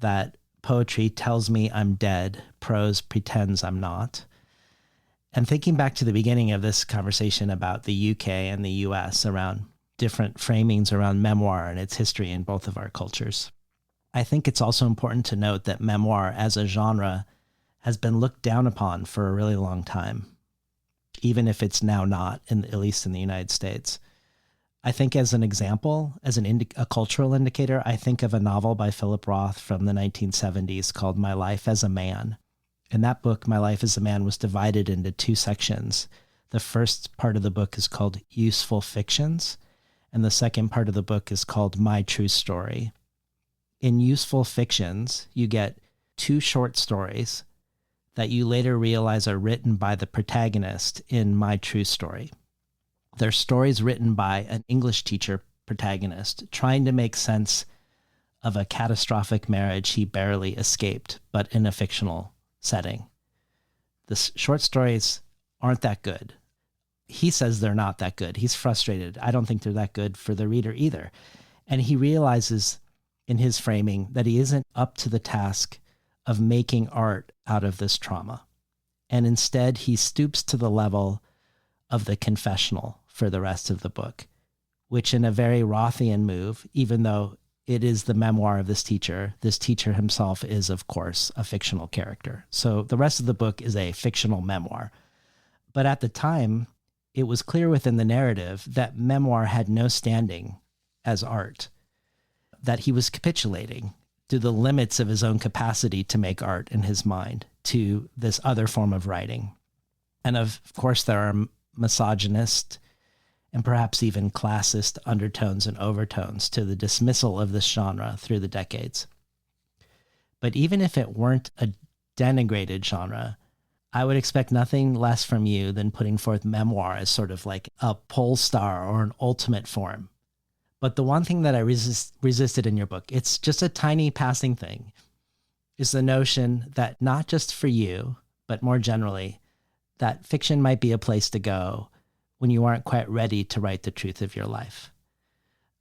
that poetry tells me I'm dead, prose pretends I'm not. And thinking back to the beginning of this conversation about the UK and the US around different framings around memoir and its history in both of our cultures, I think it's also important to note that memoir as a genre has been looked down upon for a really long time, even if it's now not, at least in the United States. I think as an example, as a cultural indicator, I think of a novel by Philip Roth from the 1970s called My Life as a Man. In that book, My Life as a Man was divided into two sections. The first part of the book is called Useful Fictions, and the second part of the book is called My True Story. In Useful Fictions, you get two short stories that you later realize are written by the protagonist in My True Story. They're stories written by an English teacher protagonist trying to make sense of a catastrophic marriage he barely escaped, but in a fictional setting. The short stories aren't that good. He says they're not that good. He's frustrated. I don't think they're that good for the reader either. And he realizes in his framing that he isn't up to the task of making art out of this trauma. And instead, he stoops to the level of the confessional for the rest of the book, which in a very Rothian move, even though it is the memoir of this teacher himself is, of course, a fictional character. So the rest of the book is a fictional memoir. But at the time, it was clear within the narrative that memoir had no standing as art, that he was capitulating to the limits of his own capacity to make art in his mind to this other form of writing. And of course, there are misogynist and perhaps even classist undertones and overtones to the dismissal of this genre through the decades. But even if it weren't a denigrated genre, I would expect nothing less from you than putting forth memoir as sort of like a pole star or an ultimate form. But the one thing that I resisted in your book, it's just a tiny passing thing, is the notion that not just for you, but more generally, that fiction might be a place to go when you aren't quite ready to write the truth of your life.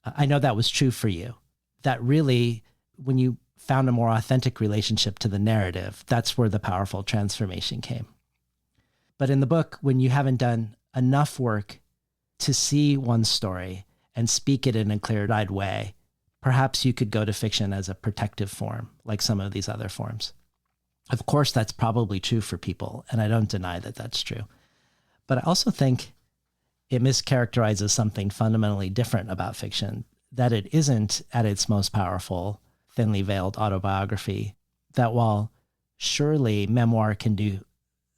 I know that was true for you, that really, when you found a more authentic relationship to the narrative, that's where the powerful transformation came. But in the book, when you haven't done enough work to see one story and speak it in a clear-eyed way, perhaps you could go to fiction as a protective form, like some of these other forms. Of course, that's probably true for people, and I don't deny that that's true. But I also think it mischaracterizes something fundamentally different about fiction, that it isn't at its most powerful, thinly veiled autobiography, that while surely memoir can do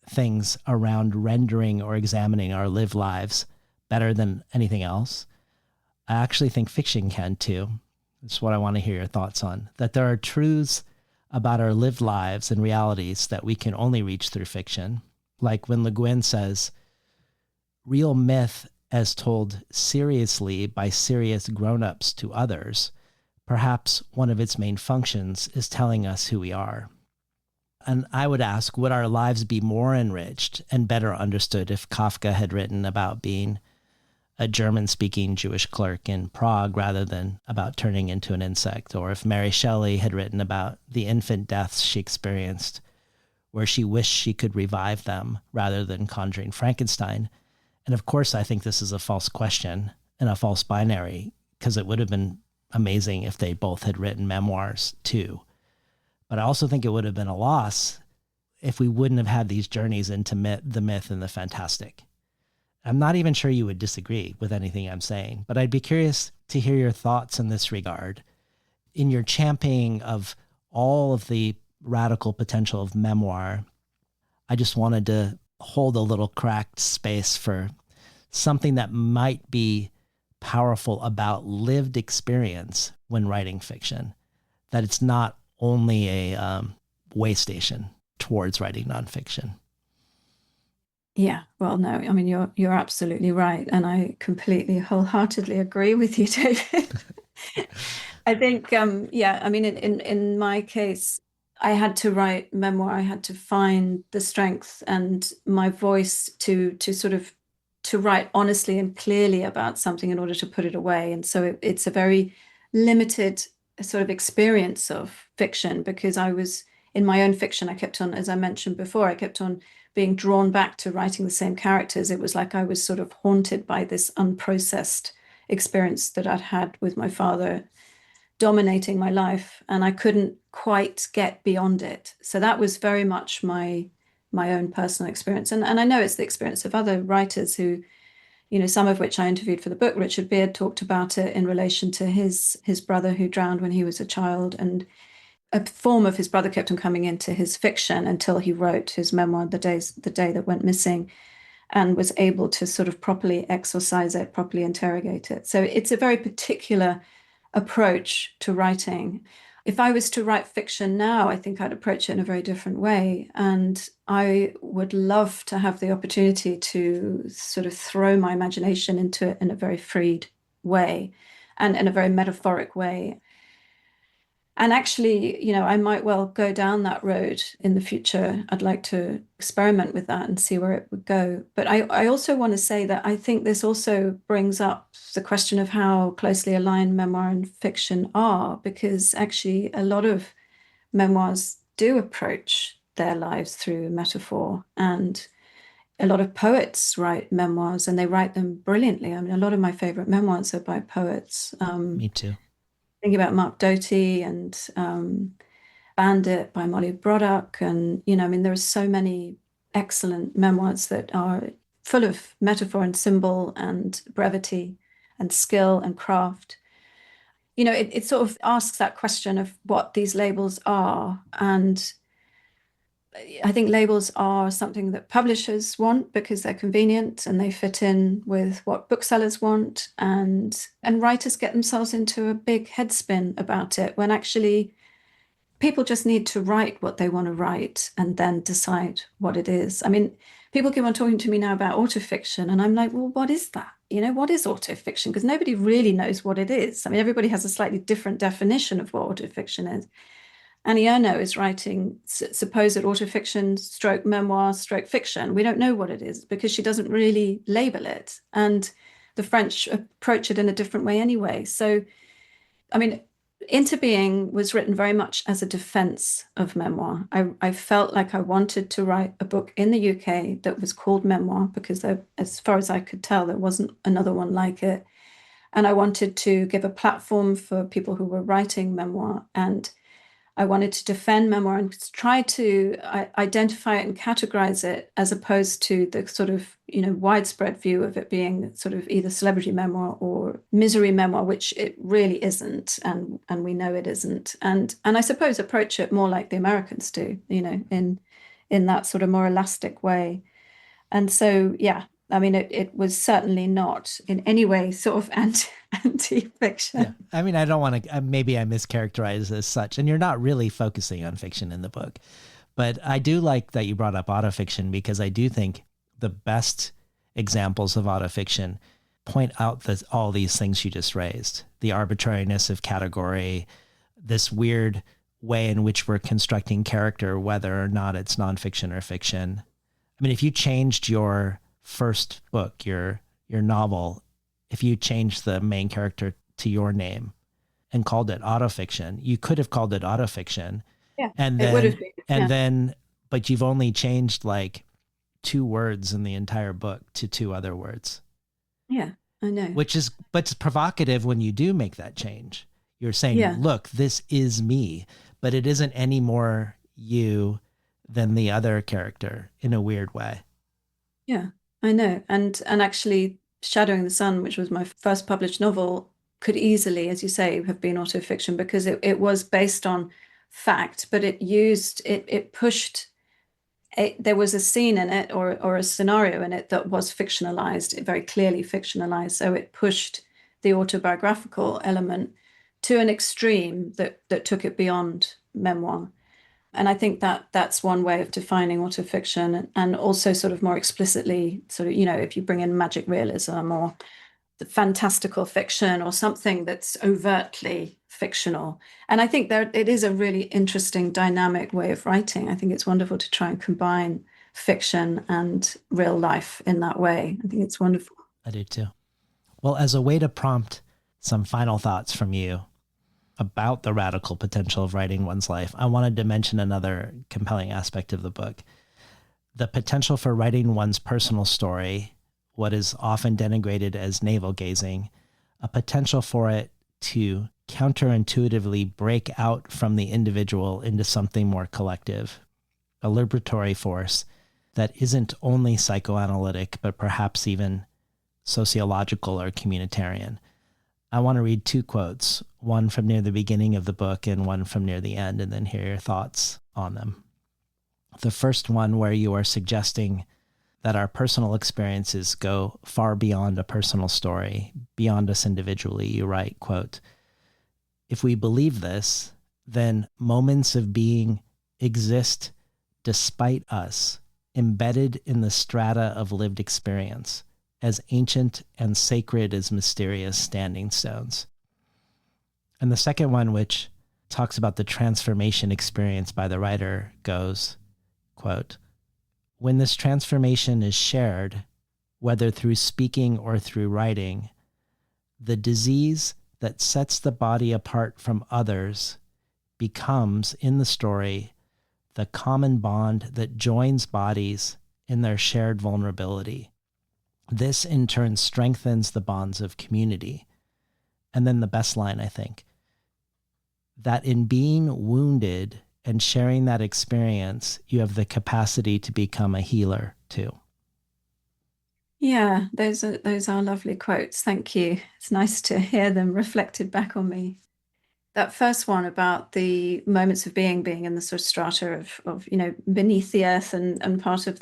things around rendering or examining our lived lives better than anything else, I actually think fiction can too. That's what I want to hear your thoughts on, that there are truths about our lived lives and realities that we can only reach through fiction. Like when Le Guin says, real myth as told seriously by serious grown-ups to others, perhaps one of its main functions is telling us who we are. And I would ask, would our lives be more enriched and better understood if Kafka had written about being a German-speaking Jewish clerk in Prague rather than about turning into an insect, or if Mary Shelley had written about the infant deaths she experienced, where she wished she could revive them rather than conjuring Frankenstein. And of course, I think this is a false question and a false binary, because it would have been amazing if they both had written memoirs too. But I also think it would have been a loss if we wouldn't have had these journeys into the myth and the fantastic. I'm not even sure you would disagree with anything I'm saying, but I'd be curious to hear your thoughts in this regard. In your championing of all of the radical potential of memoir, I just wanted to hold a little cracked space for something that might be powerful about lived experience when writing fiction, that it's not only a way station towards writing nonfiction. Yeah, well, no, I mean, you're absolutely right. And I completely wholeheartedly agree with you, David. I think, yeah, I mean, in my case, I had to write memoir. I had to find the strength and my voice to sort of to write honestly and clearly about something in order to put it away. And so it's a very limited sort of experience of fiction, because I was in my own fiction, I kept on, as I mentioned before, I kept on being drawn back to writing the same characters. It was like I was sort of haunted by this unprocessed experience that I'd had with my father dominating my life, and I couldn't quite get beyond it. So that was very much my own personal experience. And I know it's the experience of other writers who, some of which I interviewed for the book. Richard Beard talked about it in relation to his brother who drowned when he was a child. And a form of his brother kept on coming into his fiction until he wrote his memoir, The Day That Went Missing, and was able to sort of properly exorcise it, properly interrogate it. So it's a very particular approach to writing. If I was to write fiction now, I think I'd approach it in a very different way. And I would love to have the opportunity to sort of throw my imagination into it in a very freed way and in a very metaphoric way. And actually, I might well go down that road in the future. I'd like to experiment with that and see where it would go. But I also want to say that I think this also brings up the question of how closely aligned memoir and fiction are, because actually a lot of memoirs do approach their lives through metaphor. And a lot of poets write memoirs, and they write them brilliantly. I mean, a lot of my favorite memoirs are by poets. Me too. Thinking about Mark Doty and Bandit by Molly Broddock. And, there are so many excellent memoirs that are full of metaphor and symbol and brevity and skill and craft. It sort of asks that question of what these labels are. And I think labels are something that publishers want because they're convenient and they fit in with what booksellers want, and writers get themselves into a big headspin about it, when actually people just need to write what they want to write and then decide what it is. I mean, people keep on talking to me now about autofiction, and I'm like, well, what is that? What is autofiction? Because nobody really knows what it is. I mean, everybody has a slightly different definition of what autofiction is. Annie Ernaux is writing supposed autofiction stroke memoir stroke fiction. We don't know what it is because she doesn't really label it. And the French approach it in a different way anyway. So, I mean, Into Being was written very much as a defense of memoir. I felt like I wanted to write a book in the UK that was called Memoir because there, as far as I could tell, there wasn't another one like it. And I wanted to give a platform for people who were writing memoir, and I wanted to defend memoir and try to identify it and categorize it, as opposed to the sort of, widespread view of it being sort of either celebrity memoir or misery memoir, which it really isn't. And we know it isn't. And I suppose approach it more like the Americans do, in that sort of more elastic way. And so, yeah, I mean, it was certainly not in any way sort of anti-fiction. Yeah. I mean, I don't want to, maybe I mischaracterize as such, and you're not really focusing on fiction in the book. But I do like that you brought up autofiction, because I do think the best examples of autofiction point out all these things you just raised. The arbitrariness of category, this weird way in which we're constructing character, whether or not it's nonfiction or fiction. I mean, if you changed your first book, your novel, if you changed the main character to your name and called it autofiction, you could have called it autofiction. Yeah, and it would have been. And then, but you've only changed like 2 words in the entire book to 2 other words. Yeah, I know. But it's provocative when you do make that change. You're saying, look, this is me, but it isn't any more you than the other character in a weird way. Yeah, I know. And actually, Shadowing the Sun, which was my first published novel, could easily, as you say, have been autofiction because it was based on fact, but it pushed, there was a scene in it or a scenario in it that was fictionalized, very clearly fictionalized. So it pushed the autobiographical element to an extreme that took it beyond memoir. And I think that's one way of defining autofiction, and also sort of more explicitly, sort of, if you bring in magic realism or the fantastical fiction or something that's overtly fictional. And I think it is a really interesting dynamic way of writing. I think it's wonderful to try and combine fiction and real life in that way. I think it's wonderful. I do too. Well, as a way to prompt some final thoughts from you, about the radical potential of writing one's life, I wanted to mention another compelling aspect of the book. The potential for writing one's personal story, what is often denigrated as navel-gazing, a potential for it to counterintuitively break out from the individual into something more collective, a liberatory force that isn't only psychoanalytic, but perhaps even sociological or communitarian. I want to read two quotes, one from near the beginning of the book and one from near the end, and then hear your thoughts on them. The first one, where you are suggesting that our personal experiences go far beyond a personal story, beyond us individually, you write, quote, "If we believe this, then moments of being exist despite us, embedded in the strata of lived experience, as ancient and sacred as mysterious standing stones." And the second one, which talks about the transformation experienced by the writer, goes, quote, "When this transformation is shared, whether through speaking or through writing, the disease that sets the body apart from others becomes, in the story, the common bond that joins bodies in their shared vulnerability. This, in turn, strengthens the bonds of community." And then the best line, I think, "that in being wounded and sharing that experience, you have the capacity to become a healer too." Yeah, those are lovely quotes. Thank you. It's nice to hear them reflected back on me. That first one about the moments of being in the sort of strata of beneath the earth and part of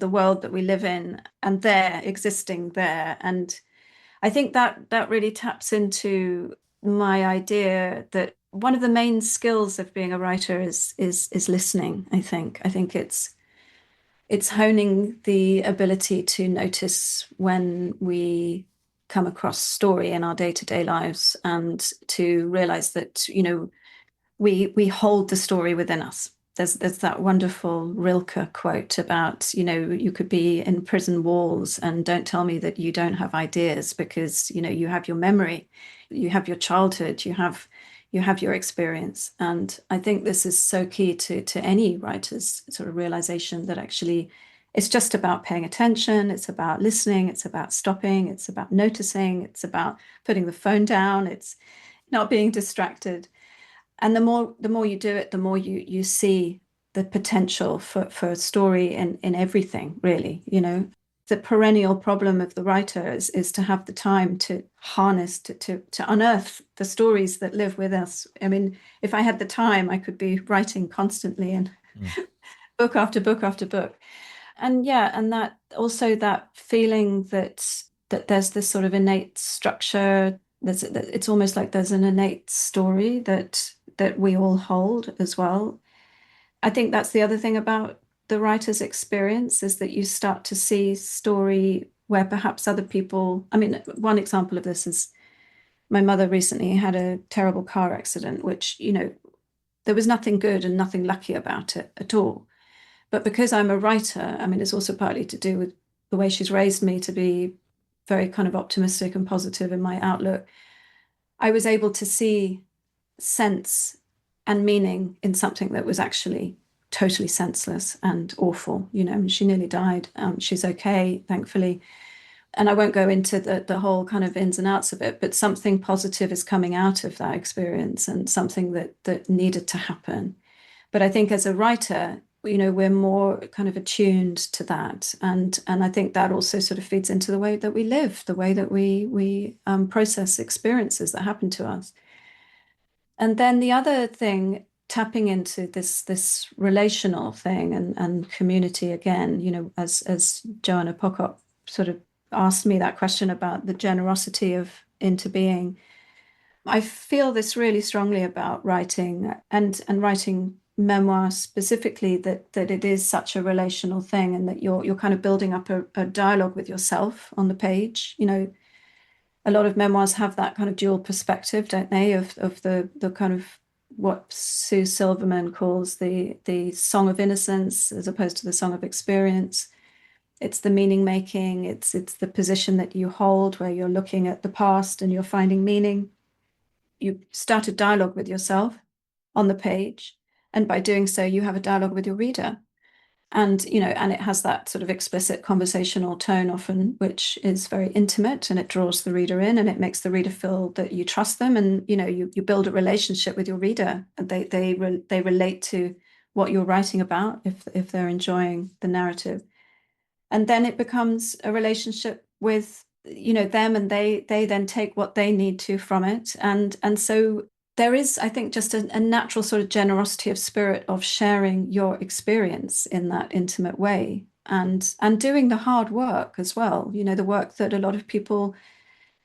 the world that we live in, and there existing there. And I think that really taps into my idea that one of the main skills of being a writer is listening. I think it's honing the ability to notice when we come across story in our day-to-day lives, and to realize that we hold the story within us. There's that wonderful Rilke quote about, you could be in prison walls and don't tell me that you don't have ideas, because you have your memory, you have your childhood, you have your experience. And I think this is so key to any writer's sort of realization that actually it's just about paying attention, it's about listening, it's about stopping, it's about noticing, it's about putting the phone down, it's not being distracted. And the more you do it, the more you see the potential for a story in everything, really. The perennial problem of the writer is to have the time to harness, to unearth the stories that live with us. I mean, if I had the time, I could be writing constantly and book after book after book. And that also that feeling that there's this sort of innate structure. It's almost like there's an innate story that we all hold as well. I think that's the other thing about the writer's experience, is that you start to see story where perhaps other people. I mean, one example of this is my mother recently had a terrible car accident, which, there was nothing good and nothing lucky about it at all. But because I'm a writer, I mean, it's also partly to do with the way she's raised me to be very kind of optimistic and positive in my outlook. I was able to see sense and meaning in something that was actually totally senseless and awful. She nearly died. She's okay, thankfully. And I won't go into the whole kind of ins and outs of it, but something positive is coming out of that experience, and something that needed to happen. But I think as a writer, we're more kind of attuned to that. And I think that also sort of feeds into the way that we live, the way that we process experiences that happen to us. And then the other thing, tapping into this relational thing and community again, as Joanna Pocock sort of asked me that question about the generosity of Into Being, I feel this really strongly about writing and writing memoir specifically, that it is such a relational thing, and that you're kind of building up a dialogue with yourself on the page. A lot of memoirs have that kind of dual perspective, don't they, of the kind of what Sue Silverman calls the song of innocence as opposed to the song of experience. It's the meaning making, it's the position that you hold where you're looking at the past and you're finding meaning. you start a dialogue with yourself on the page, and by doing so, you have a dialogue with your reader. And, and it has that sort of explicit conversational tone often, which is very intimate, and it draws the reader in, and it makes the reader feel that you trust them. And, you build a relationship with your reader, and they relate to what you're writing about if they're enjoying the narrative. And then it becomes a relationship with, them, and they then take what they need to from it. And so there is, I think, just a natural sort of generosity of spirit of sharing your experience in that intimate way, and doing the hard work as well, the work that a lot of people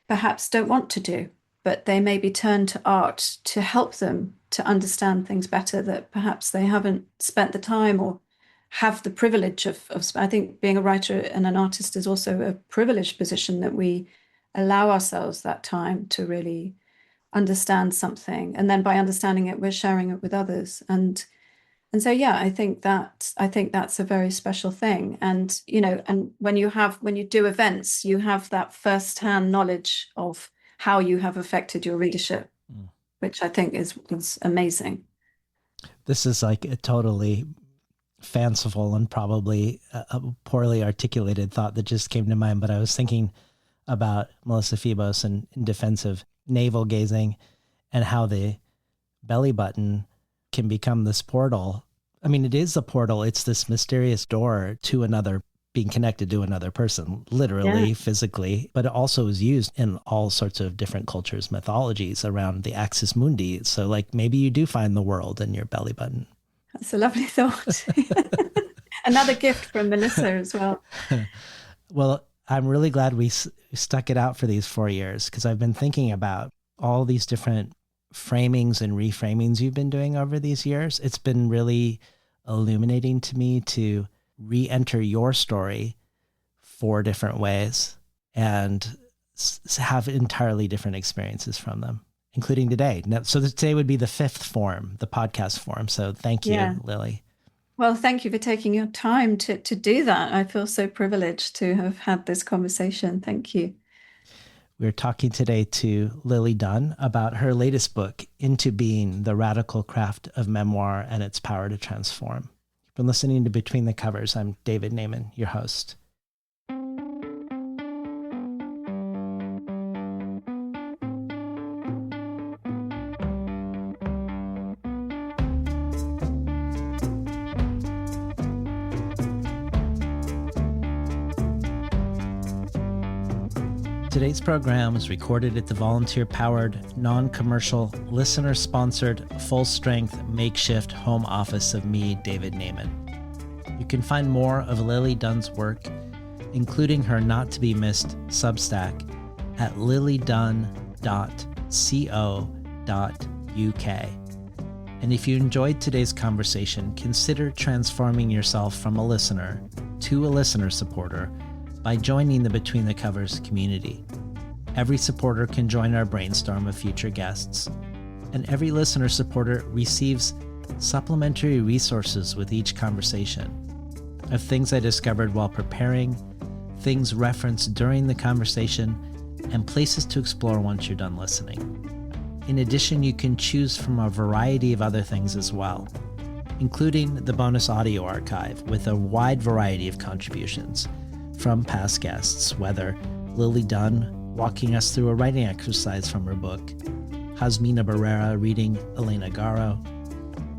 perhaps don't want to do, but they maybe turn to art to help them to understand things better that perhaps they haven't spent the time or have the privilege of. I think being a writer and an artist is also a privileged position, that we allow ourselves that time to really understand something, and then by understanding it, we're sharing it with others. And so, yeah, I think that's a very special thing. And and when you do events, you have that first-hand knowledge of how you have affected your readership, which I think is amazing. This is like a totally fanciful and probably a poorly articulated thought that just came to mind, but I was thinking about Melissa Phoebos and in defense of navel gazing, and how the belly button can become this portal. I mean, it is a portal. It's this mysterious door to another, being connected to another person, literally, physically, but it also is used in all sorts of different cultures, mythologies around the axis mundi. So like maybe you do find the world in your belly button. That's a lovely thought. Another gift from Melissa as well. Well, I'm really glad we stuck it out for these 4 years, because I've been thinking about all these different framings and reframings you've been doing over these years. It's been really illuminating to me to re-enter your story 4 different ways and have entirely different experiences from them, including today. So today would be the 5th form, the podcast form. So thank you, Lily. Well, thank you for taking your time to do that. I feel so privileged to have had this conversation. Thank you. We're talking today to Lily Dunn about her latest book, Into Being, The Radical Craft of Memoir and Its Power to Transform. You've been listening to Between the Covers. I'm David Naiman, your host. Today's program is recorded at the volunteer-powered, non-commercial, listener-sponsored, full-strength, makeshift home office of me, David Naiman. You can find more of Lily Dunn's work, including her not-to-be-missed Substack, at lilydunn.co.uk. And if you enjoyed today's conversation, consider transforming yourself from a listener to a listener supporter by joining the Between the Covers community. Every supporter can join our brainstorm of future guests, and every listener supporter receives supplementary resources with each conversation of things I discovered while preparing, things referenced during the conversation, and places to explore once you're done listening. In addition, you can choose from a variety of other things as well, including the bonus audio archive with a wide variety of contributions from past guests, whether Lily Dunn walking us through a writing exercise from her book, Hasmina Barrera reading Elena Garro,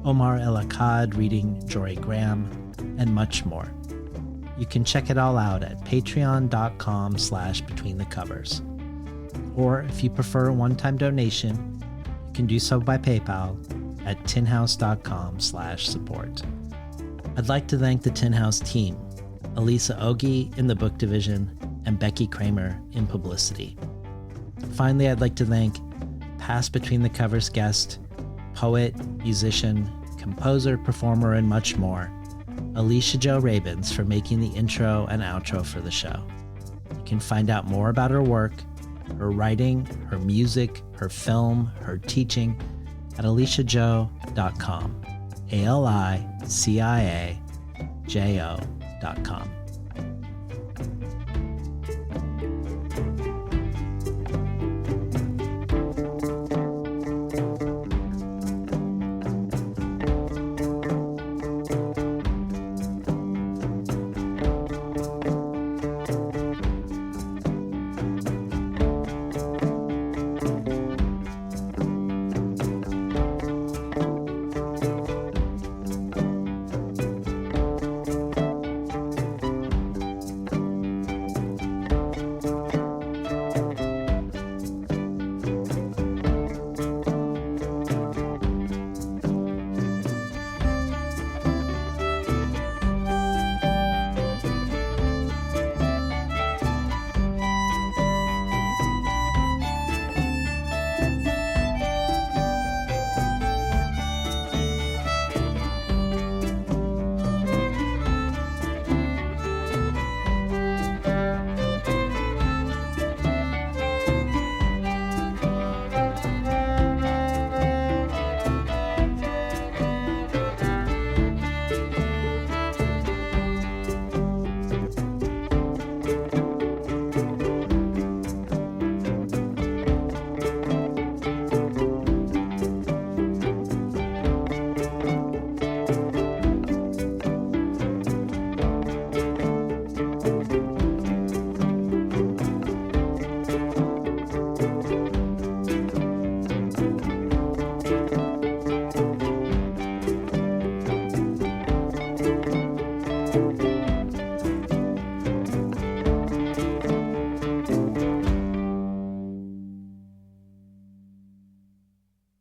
Omar El Akkad reading Jory Graham, and much more. You can check it all out at patreon.com/betweenthecovers. Or if you prefer a one-time donation, you can do so by PayPal at tinhouse.com/support. I'd like to thank the Tin House team, Elisa Ogi in the book division, and Becky Kramer in publicity. Finally, I'd like to thank past Between the Covers guest, poet, musician, composer, performer, and much more, Alicia Jo Rabins, for making the intro and outro for the show. You can find out more about her work, her writing, her music, her film, her teaching at aliciajo.com, ALICIAJO.com.